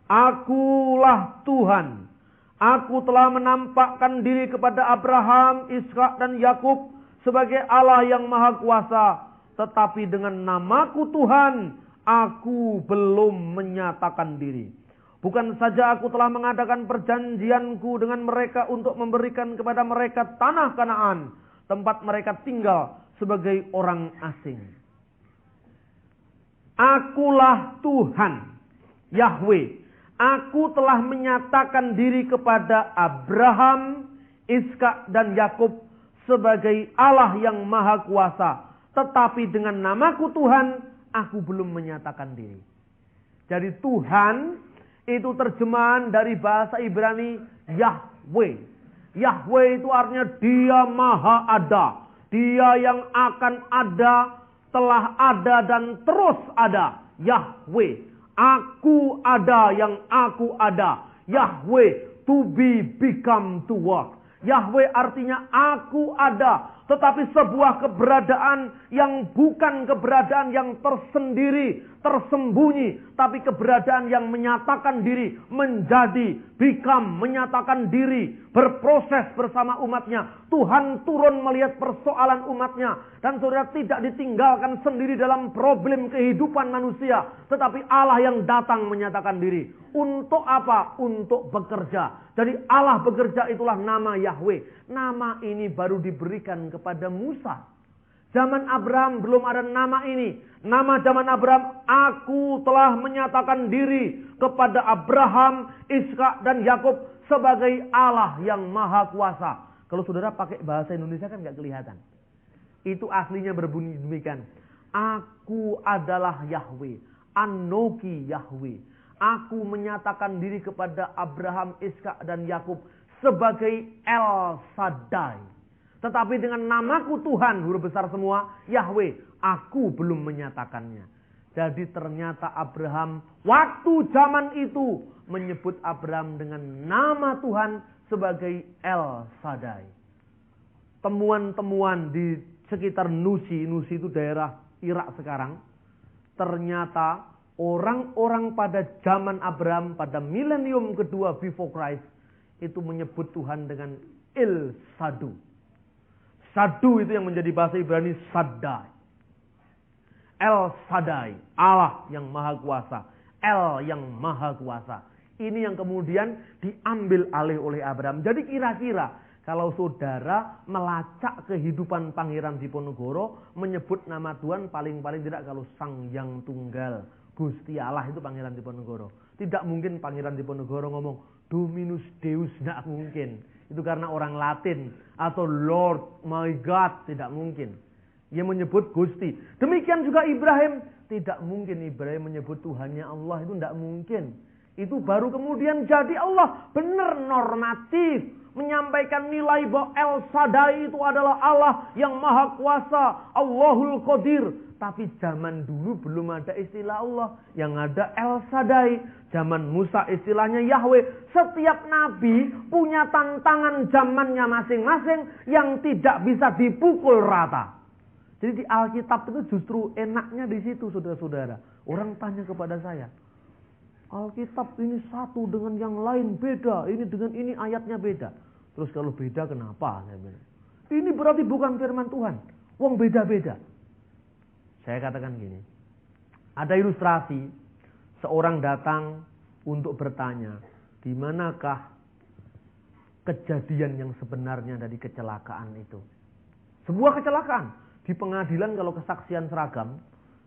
Akulah Tuhan. Aku telah menampakkan diri kepada Abraham, Ishak dan Yakub sebagai Allah yang Maha Kuasa. Tetapi dengan namaku Tuhan, aku belum menyatakan diri. Bukan saja aku telah mengadakan perjanjianku dengan mereka untuk memberikan kepada mereka tanah Kanaan, tempat mereka tinggal sebagai orang asing. Akulah Tuhan, Yahweh. Aku telah menyatakan diri kepada Abraham, Ishak dan Yakub sebagai Allah yang Maha Kuasa. Tetapi dengan namaku Tuhan, aku belum menyatakan diri. Jadi Tuhan itu terjemahan dari bahasa Ibrani Yahweh. Yahweh itu artinya Dia Maha Ada. Dia yang akan ada, telah ada dan terus ada. Yahweh, aku ada yang aku ada. Yahweh, to be become to work. Yahweh artinya aku ada, tetapi sebuah keberadaan yang bukan keberadaan yang tersendiri, tersembunyi, tapi keberadaan yang menyatakan diri, menjadi, become, menyatakan diri, berproses bersama umatnya. Tuhan turun melihat persoalan umatnya, dan saudara tidak ditinggalkan sendiri dalam problem kehidupan manusia, tetapi Allah yang datang menyatakan diri. Untuk apa? Untuk bekerja. Jadi Allah bekerja, itulah nama Yahweh. Nama ini baru diberikan kepada Musa. Zaman Abraham belum ada nama ini. Nama zaman Abraham, aku telah menyatakan diri kepada Abraham, Ishak dan Yakub sebagai Allah yang maha kuasa. Kalau saudara pakai bahasa Indonesia kan gak kelihatan. Itu aslinya berbunyi demikian. Aku adalah Yahweh. Anoki Yahweh. Aku menyatakan diri kepada Abraham, Ishak dan Yakub sebagai El Shaddai. Tetapi dengan namaku Tuhan, huruf besar semua, Yahweh, aku belum menyatakannya. Jadi ternyata Abraham waktu zaman itu menyebut Abraham dengan nama Tuhan sebagai El Shaddai. Temuan-temuan di sekitar Nusi itu daerah Irak sekarang. Ternyata orang-orang pada zaman Abraham, pada milenium kedua before Christ, itu menyebut Tuhan dengan El Sadu. Sadu itu yang menjadi bahasa Ibrani Shaddai. El Shaddai, Allah yang maha kuasa. El yang maha kuasa. Ini yang kemudian diambil alih oleh Abraham. Jadi kira-kira kalau saudara melacak kehidupan Pangeran Diponegoro, menyebut nama Tuhan paling-paling tidak kalau Sang Yang Tunggal, Gusti Allah, itu Pangeran Diponegoro. Tidak mungkin Pangeran Diponegoro ngomong Dominus Deus, tidak mungkin. Itu karena orang Latin. Atau Lord, my God, tidak mungkin. Ia menyebut Gusti. Demikian juga Ibrahim. Tidak mungkin Ibrahim menyebut Tuhannya Allah, itu tidak mungkin. Itu baru kemudian jadi Allah. Benar normatif. Menyampaikan nilai bahwa El Shaddai itu adalah Allah yang maha kuasa. Allahul Qadir. Tapi zaman dulu belum ada istilah Allah. Yang ada El Shaddai. Zaman Musa istilahnya Yahweh. Setiap nabi punya tantangan zamannya masing-masing yang tidak bisa dipukul rata. Jadi di Alkitab itu justru enaknya di situ, saudara-saudara. Orang tanya kepada saya, Alkitab ini satu dengan yang lain beda. Ini dengan ini ayatnya beda. Terus kalau beda kenapa? Saya bilang, ini berarti bukan firman Tuhan. Wong beda-beda. Saya katakan gini. Ada ilustrasi. Seorang datang untuk bertanya, di manakah kejadian yang sebenarnya dari kecelakaan itu? Sebuah kecelakaan. Di pengadilan kalau kesaksian seragam,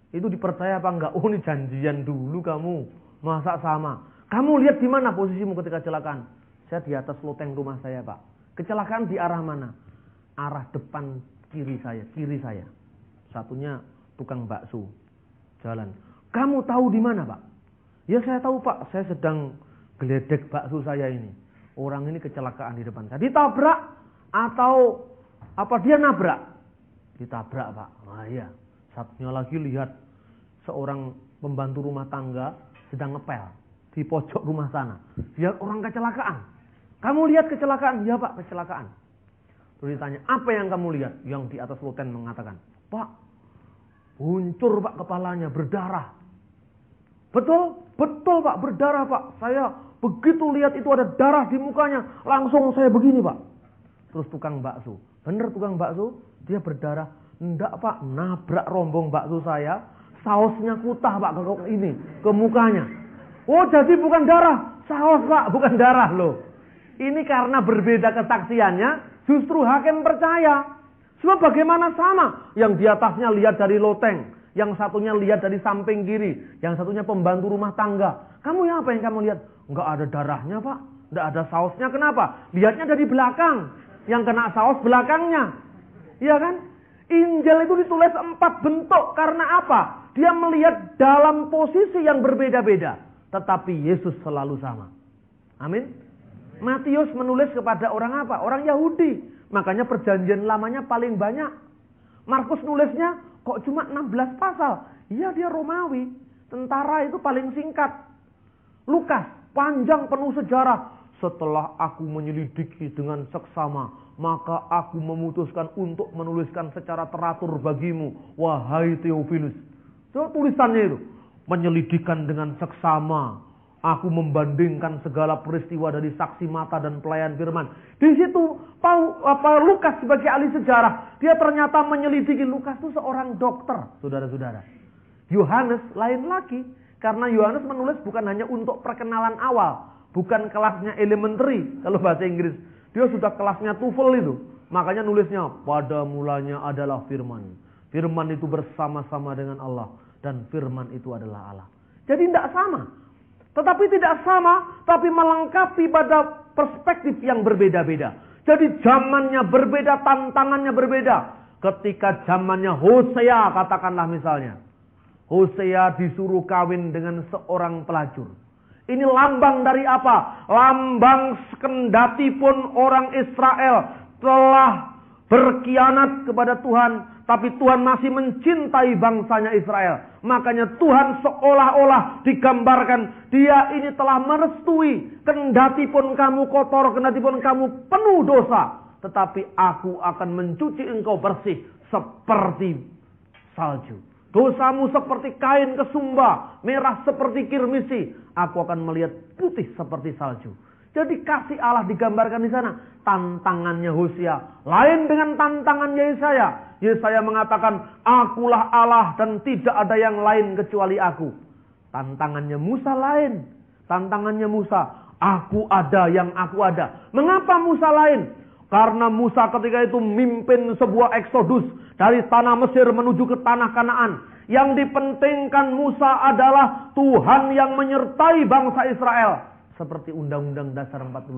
itu dipercaya apa enggak? Oh, ini janjian dulu kamu. Masa sama? Kamu lihat di mana posisimu ketika kecelakaan? Saya di atas loteng rumah saya, Pak. Kecelakaan di arah mana? Arah depan kiri saya. Satunya tukang bakso. Jalan. Kamu tahu di mana, Pak? Ya saya tahu, Pak. Saya sedang geledek bakso saya ini. Orang ini kecelakaan di depan saya. Ditabrak atau apa dia nabrak? Ditabrak, Pak. Nah iya. Satunya lagi lihat seorang pembantu rumah tangga sedang ngepel di pojok rumah sana. Lihat orang kecelakaan. Kamu lihat kecelakaan? Ya, Pak, kecelakaan. Terus ditanya, apa yang kamu lihat? Yang di atas loten mengatakan, Pak, hancur, Pak, kepalanya, berdarah. Betul, Pak, berdarah, Pak. Saya begitu lihat itu ada darah di mukanya, langsung saya begini, Pak. Terus tukang bakso. Bener tukang bakso? Dia berdarah. Enggak, Pak, nabrak rombong bakso saya. Sausnya kutah, Pak, ke mukanya. Oh, jadi bukan darah. Saus, Pak, bukan darah loh. Ini karena berbeda kesaksiannya, justru hakim percaya. Sebab bagaimana sama? Yang di atasnya lihat dari loteng. Yang satunya lihat dari samping kiri. Yang satunya pembantu rumah tangga. Kamu yang apa yang kamu lihat? Enggak ada darahnya, Pak. Enggak ada sausnya. Kenapa? Lihatnya dari belakang. Yang kena saus belakangnya. Iya kan? Injil itu ditulis 4 bentuk. Karena apa? Dia melihat dalam posisi yang berbeda-beda. Tetapi Yesus selalu sama. Amin. Matius menulis kepada orang apa? Orang Yahudi. Makanya perjanjian lamanya paling banyak. Markus nulisnya kok cuma 16 pasal. Iya, dia Romawi. Tentara itu paling singkat. Lukas panjang penuh sejarah. Setelah aku menyelidiki dengan seksama, maka aku memutuskan untuk menuliskan secara teratur bagimu, wahai Theophilus. Itu tulisannya itu. Menyelidikan dengan seksama. Aku membandingkan segala peristiwa dari saksi mata dan pelayan firman. Di situ Lukas sebagai ahli sejarah, dia ternyata menyelidiki. Lukas itu seorang dokter, saudara-saudara. Yohanes lain lagi, karena Yohanes menulis bukan hanya untuk perkenalan awal. Bukan kelasnya elementary kalau bahasa Inggris. Dia sudah kelasnya TOEFL itu. Makanya nulisnya pada mulanya adalah firman. Firman itu bersama-sama dengan Allah. Dan firman itu adalah Allah. Jadi tidak sama. Tetapi tidak sama. Tapi melengkapi pada perspektif yang berbeda-beda. Jadi zamannya berbeda, tantangannya berbeda. Ketika zamannya Hosea katakanlah misalnya. Hosea disuruh kawin dengan seorang pelacur. Ini lambang dari apa? Lambang kendati pun orang Israel telah berkhianat kepada Tuhan. Tapi Tuhan masih mencintai bangsanya Israel. Makanya Tuhan seolah-olah digambarkan. Dia ini telah merestui. Kendati pun kamu kotor, kendati pun kamu penuh dosa. Tetapi aku akan mencuci engkau bersih seperti salju. Dosamu seperti kain kesumba, merah seperti kirmisi. Aku akan melihat putih seperti salju. Jadi kasih Allah digambarkan di sana. Tantangannya Hosea lain dengan tantangannya Yesaya. Yesaya mengatakan, akulah Allah dan tidak ada yang lain kecuali aku. Tantangannya Musa lain. Tantangannya Musa, aku ada yang aku ada. Mengapa Musa lain? Karena Musa ketika itu memimpin sebuah eksodus dari tanah Mesir menuju ke tanah Kanaan. Yang dipentingkan Musa adalah Tuhan yang menyertai bangsa Israel. Seperti Undang-Undang Dasar 45.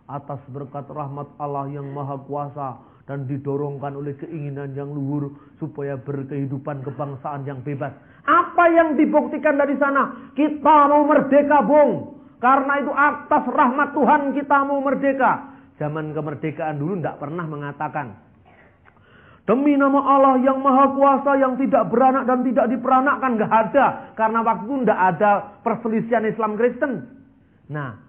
Atas berkat rahmat Allah yang maha kuasa. Dan didorongkan oleh keinginan yang luhur. Supaya berkehidupan kebangsaan yang bebas. Apa yang dibuktikan dari sana? Kita mau merdeka, Bung. Karena itu atas rahmat Tuhan kita mau merdeka. Zaman kemerdekaan dulu tidak pernah mengatakan demi nama Allah yang maha kuasa yang tidak beranak dan tidak diperanakkan. Gak ada. Karena waktu itu tidak ada perselisihan Islam Kristen. Nah,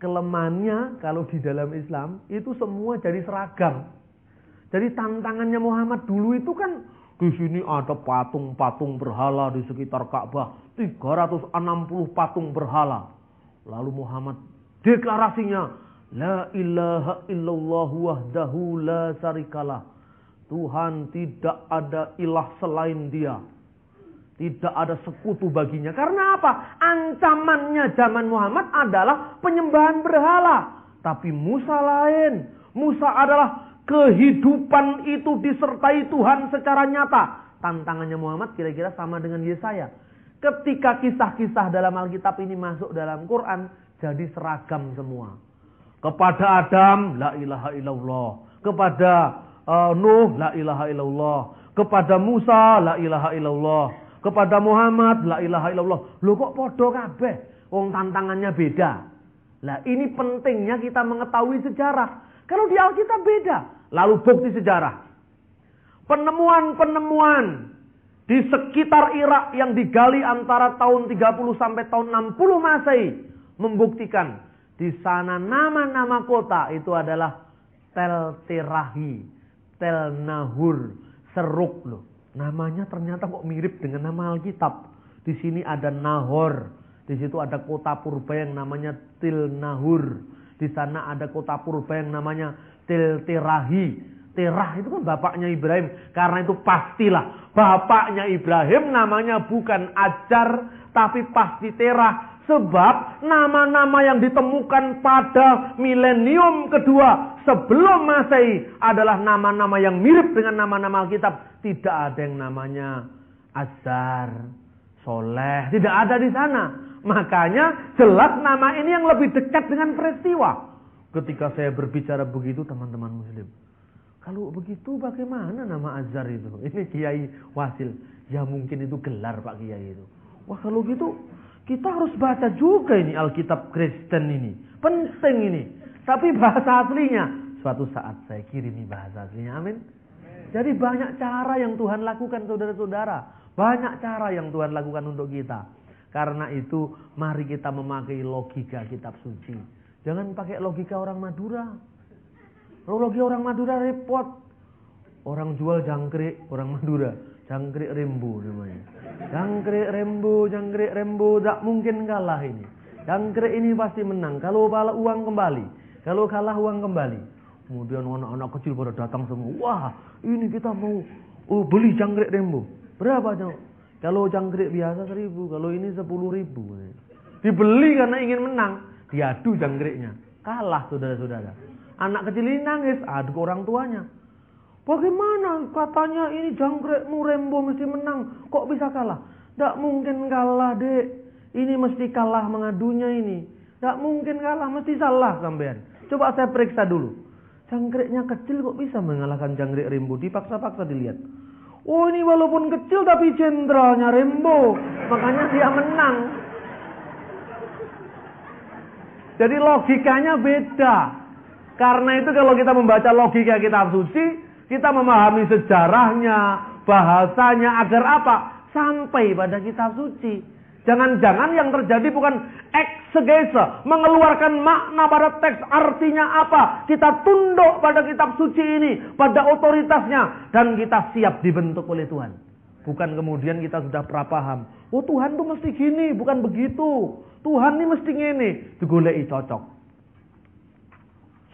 kelemahannya kalau di dalam Islam itu semua jadi seragam. Jadi tantangannya Muhammad dulu itu kan di sini ada patung-patung berhala di sekitar Ka'bah. 360 patung berhala. Lalu Muhammad deklarasinya, la ilaha illallah wahdahu la syarikalah. Tuhan tidak ada ilah selain dia. Tidak ada sekutu baginya. Karena apa? Ancamannya zaman Muhammad adalah penyembahan berhala. Tapi Musa lain. Musa adalah kehidupan itu disertai Tuhan secara nyata. Tantangannya Muhammad kira-kira sama dengan Yesaya. Ketika kisah-kisah dalam Alkitab ini masuk dalam Quran, jadi seragam semua. Kepada Adam, la ilaha illallah. Kepada Nuh, la ilaha illallah. Kepada Musa, la ilaha illallah. Kepada Muhammad, la ilaha illallah. Loh kok podo kabeh? Wong tantangannya beda. Lah ini pentingnya kita mengetahui sejarah. Kalau di Alkitab beda. Lalu bukti sejarah. Penemuan-penemuan di sekitar Irak yang digali antara tahun 30 sampai tahun 60 Masehi membuktikan di sana nama-nama kota itu adalah Tel Terahi, Tel Nahur, Seruk loh. Namanya ternyata kok mirip dengan nama Alkitab. Di sini ada Nahor, di situ ada kota purba yang namanya Til Nahur. Di sana ada kota purba yang namanya Tel Terahi. Terah itu kan bapaknya Ibrahim. Karena itu pastilah bapaknya Ibrahim namanya bukan Ajar tapi pasti Terah. Sebab nama-nama yang ditemukan pada milenium kedua sebelum Masehi adalah nama-nama yang mirip dengan nama-nama Alkitab. Tidak ada yang namanya Azar, Soleh. Tidak ada di sana. Makanya jelas nama ini yang lebih dekat dengan peristiwa. Ketika saya berbicara begitu teman-teman muslim. Kalau begitu bagaimana nama Azhar itu? Ini Kiai Wasil. Ya mungkin itu gelar Pak Kiai itu. Wah kalau gitu kita harus baca juga ini Alkitab Kristen ini. Penting ini. Tapi bahasa aslinya, suatu saat saya kirimi bahasa aslinya. Amin. Jadi banyak cara yang Tuhan lakukan, saudara-saudara. Banyak cara yang Tuhan lakukan untuk kita. Karena itu, mari kita memakai logika kitab suci. Jangan pakai logika orang Madura. Kalau logika orang Madura repot. Orang jual jangkrik, orang Madura. Jangkrik rembo namanya. Jangkrik rembo, tak mungkin kalah ini. Jangkrik ini pasti menang. Kalau kalah uang kembali. Kalau kalah uang kembali. Kemudian anak-anak kecil pada datang semua. Wah, ini kita mau beli jangkrik rembo. Berapa jangkrik? Kalau jangkrik biasa 1.000, kalau ini 10.000. Dibeli karena ingin menang. Diadu jangkriknya. Kalah saudara-saudara. Anak kecil ini nangis, adu ke orang tuanya. Bagaimana katanya ini jangkrikmu rembo mesti menang. Kok bisa kalah? Tidak mungkin kalah, dek. Ini mesti kalah mengadunya ini. Tidak mungkin kalah, mesti salah sampean. Coba saya periksa dulu. Jangkriknya kecil kok bisa mengalahkan jangkrik rembo? Dipaksa-paksa dilihat. Oh, ini walaupun kecil tapi jenderalnya rembo. Makanya dia menang. Jadi logikanya beda. Karena itu kalau kita membaca logika kitab suci, kita memahami sejarahnya, bahasanya agar apa? Sampai pada kitab suci. Jangan-jangan yang terjadi bukan eksegese, mengeluarkan makna pada teks, artinya apa? Kita tunduk pada kitab suci ini, pada otoritasnya, dan kita siap dibentuk oleh Tuhan. Bukan kemudian kita sudah prapaham. Oh, Tuhan tuh mesti gini, bukan begitu. Tuhan ini mesti ngene, digoleki cocok.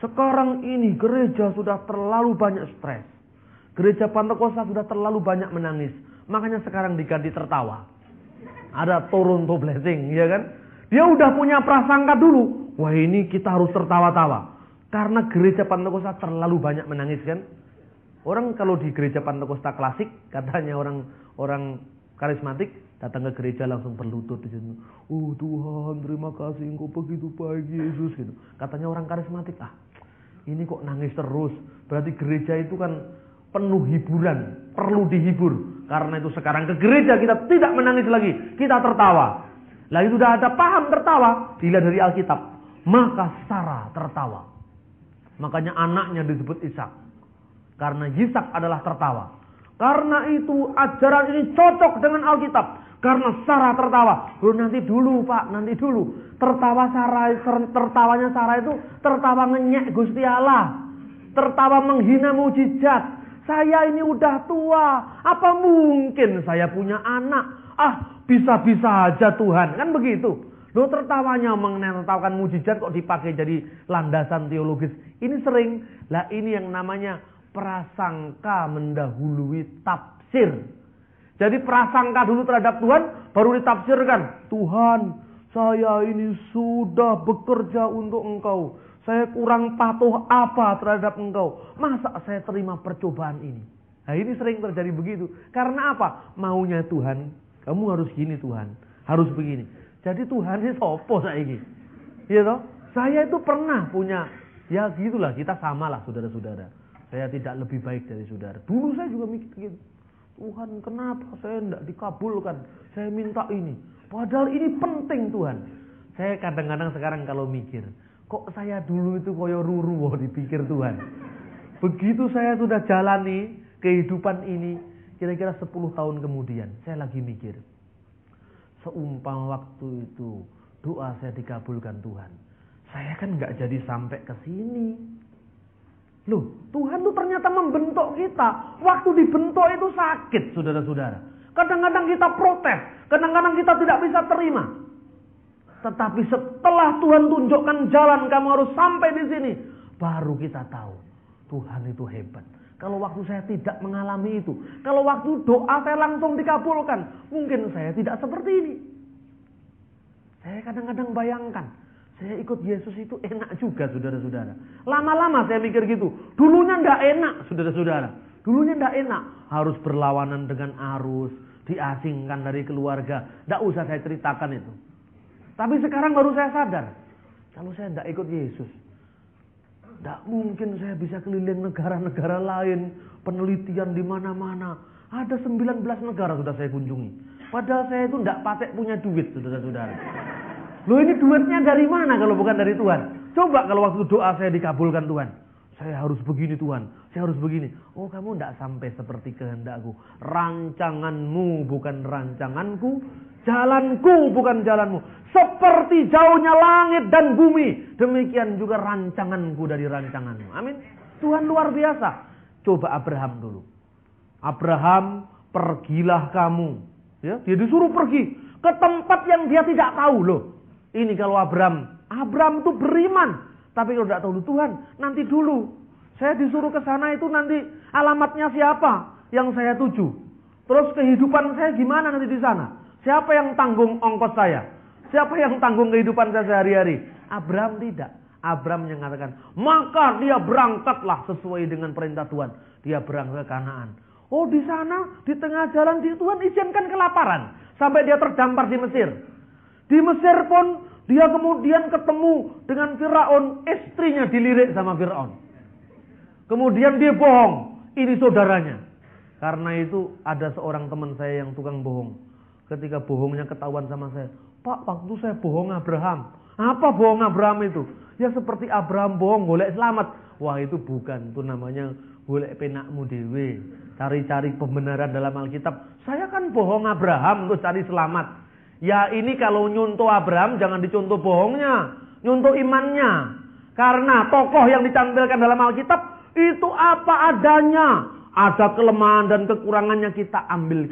Sekarang ini gereja sudah terlalu banyak stres. Gereja Pantekosta sudah terlalu banyak menangis. Makanya sekarang diganti tertawa. Ada Toronto Blessing, ya kan? Dia udah punya prasangka dulu. Wah, ini kita harus tertawa-tawa. Karena gereja Pantekosta terlalu banyak menangis, kan? Orang kalau di gereja Pantekosta klasik, katanya orang karismatik, datang ke gereja langsung berlutut di situ. Oh Tuhan, terima kasih Engkau begitu baik Yesus, gitu. Katanya orang karismatik, ini kok nangis terus. Berarti gereja itu kan penuh hiburan, perlu dihibur. Karena itu sekarang ke gereja kita tidak menangis lagi, kita tertawa. Lah itu sudah ada paham tertawa, dilihat dari Alkitab. Maka Sarah tertawa. Makanya anaknya disebut Ishak. Karena Ishak adalah tertawa. Karena itu ajaran ini cocok dengan Alkitab. Karena Sarah tertawa. Nanti dulu Pak, nanti dulu. Tertawanya Sarah itu tertawa ngenyek Gusti Allah. Tertawa menghina mujizat. Saya ini udah tua. Apa mungkin saya punya anak? Bisa-bisa aja Tuhan. Kan begitu. Loh, tertawanya menertawakan mujizat kok dipakai jadi landasan teologis. Ini sering. Lah ini yang namanya prasangka mendahului tafsir. Jadi prasangka dulu terhadap Tuhan, baru ditafsirkan. Tuhan, saya ini sudah bekerja untuk Engkau. Saya kurang patuh apa terhadap Engkau? Masa saya terima percobaan ini? Nah, ini sering terjadi begitu. Karena apa? Maunya Tuhan, kamu harus gini Tuhan. Harus begini. Jadi Tuhan ini sopo saiki. Iya toh? Saya itu pernah punya, ya gitulah, kita samalah saudara-saudara. Saya tidak lebih baik dari saudara. Dulu saya juga mikir gitu. Tuhan, kenapa saya tidak dikabulkan? Saya minta ini. Padahal ini penting Tuhan. Saya kadang-kadang sekarang kalau mikir, kok saya dulu itu koyo ruru dipikir Tuhan. Begitu saya sudah jalani kehidupan ini, kira-kira 10 tahun kemudian, saya lagi mikir. Seumpama waktu itu doa saya dikabulkan Tuhan. Saya kan nggak jadi sampai ke sini. Loh, Tuhan tuh ternyata membentuk kita. Waktu dibentuk itu sakit, saudara-saudara. Kadang-kadang kita protes, kadang-kadang kita tidak bisa terima. Tetapi setelah Tuhan tunjukkan jalan, kamu harus sampai di sini, baru kita tahu Tuhan itu hebat. Kalau waktu saya tidak mengalami itu, kalau waktu doa saya langsung dikabulkan, mungkin saya tidak seperti ini. Saya kadang-kadang bayangkan, saya ikut Yesus itu enak juga, saudara-saudara. Lama-lama saya mikir gitu. Dulunya ndak enak, saudara-saudara. Dulunya ndak enak. Harus berlawanan dengan arus, diasingkan dari keluarga. Ndak usah saya ceritakan itu. Tapi sekarang baru saya sadar. Kalau saya ndak ikut Yesus, ndak mungkin saya bisa keliling negara-negara lain. Penelitian di mana-mana. Ada 19 negara sudah saya kunjungi. Padahal saya itu ndak patek punya duit, saudara-saudara. Loh ini duitnya dari mana kalau bukan dari Tuhan? Coba kalau waktu doa saya dikabulkan Tuhan. Saya harus begini Tuhan, saya harus begini. Oh kamu tidak sampai seperti kehendakku. Rancanganmu bukan rancanganku, jalanku bukan jalanmu. Seperti jauhnya langit dan bumi, demikian juga rancanganku dari rancanganmu. Amin. Tuhan luar biasa. Coba Abraham dulu. Abraham, pergilah kamu. Ya, dia disuruh pergi ke tempat yang dia tidak tahu loh. Ini kalau Abraham itu beriman. Tapi kalau tidak tahu Tuhan, nanti dulu. Saya disuruh ke sana itu nanti alamatnya siapa yang saya tuju. Terus kehidupan saya gimana nanti di sana? Siapa yang tanggung ongkos saya? Siapa yang tanggung kehidupan saya sehari-hari? Abraham tidak. Abraham yang mengatakan, maka dia berangkatlah sesuai dengan perintah Tuhan. Dia berangkat ke Kanaan. Oh di sana, di tengah jalan Tuhan izinkan kelaparan. Sampai dia terdampar di Mesir. Di Mesir pun dia kemudian ketemu dengan Firaun, istrinya dilirik sama Firaun. Kemudian dia bohong, ini saudaranya. Karena itu ada seorang teman saya yang tukang bohong. Ketika bohongnya ketahuan sama saya, Pak, waktu saya bohong Abraham. Apa bohong Abraham itu? Ya seperti Abraham bohong, golek selamat. Wah itu bukan, itu namanya golek penakmu dewe. Cari-cari pembenaran dalam Alkitab. Saya kan bohong Abraham untuk cari selamat. Ya ini kalau nyuntuh Abraham jangan dicontoh bohongnya, nyuntuh imannya. Karena tokoh yang ditampilkan dalam Alkitab itu apa adanya. Ada kelemahan dan kekurangannya, kita ambil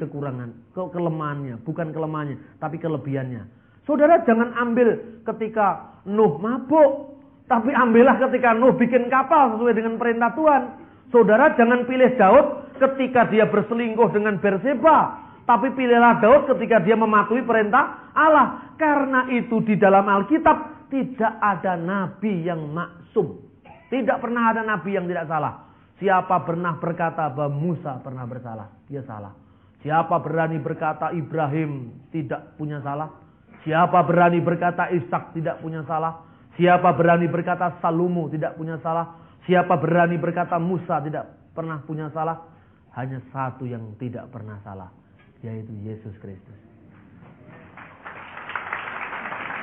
kelemahannya, bukan kelemahannya, tapi kelebihannya. Saudara jangan ambil ketika Nuh mabuk, tapi ambillah ketika Nuh bikin kapal sesuai dengan perintah Tuhan. Saudara jangan pilih Daud ketika dia berselingkuh dengan Berseba. Tapi pilihlah Daud ketika dia mematuhi perintah Allah. Karena itu di dalam Alkitab tidak ada nabi yang maksum. Tidak pernah ada nabi yang tidak salah. Siapa pernah berkata bahwa Musa pernah bersalah? Dia salah. Siapa berani berkata Ibrahim tidak punya salah? Siapa berani berkata Ishak tidak punya salah? Siapa berani berkata Salomo tidak punya salah? Siapa berani berkata Musa tidak pernah punya salah? Hanya satu yang tidak pernah salah, yaitu Yesus Kristus.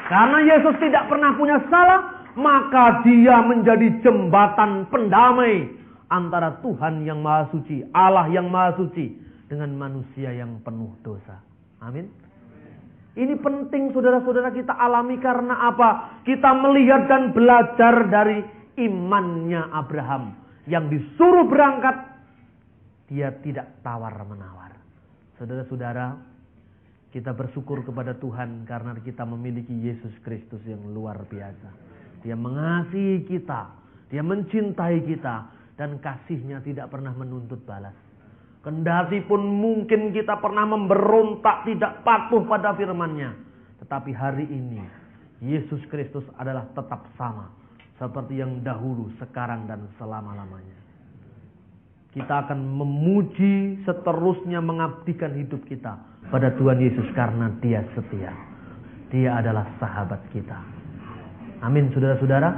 Karena Yesus tidak pernah punya salah, maka dia menjadi jembatan pendamai antara Tuhan yang Maha Suci, Allah yang Maha Suci, dengan manusia yang penuh dosa. Amin. Ini penting saudara-saudara kita alami karena apa? Kita melihat dan belajar dari imannya Abraham. Yang disuruh berangkat, dia tidak tawar-menawar. Saudara-saudara, kita bersyukur kepada Tuhan karena kita memiliki Yesus Kristus yang luar biasa. Dia mengasihi kita, dia mencintai kita, dan kasihnya tidak pernah menuntut balas. Kendati pun mungkin kita pernah memberontak, tidak patuh pada firman-Nya. Tetapi hari ini, Yesus Kristus adalah tetap sama. Seperti yang dahulu, sekarang, dan selama-lamanya. Kita akan memuji, seterusnya mengabdikan hidup kita pada Tuhan Yesus karena Dia setia. Dia adalah sahabat kita. Amin, saudara-saudara.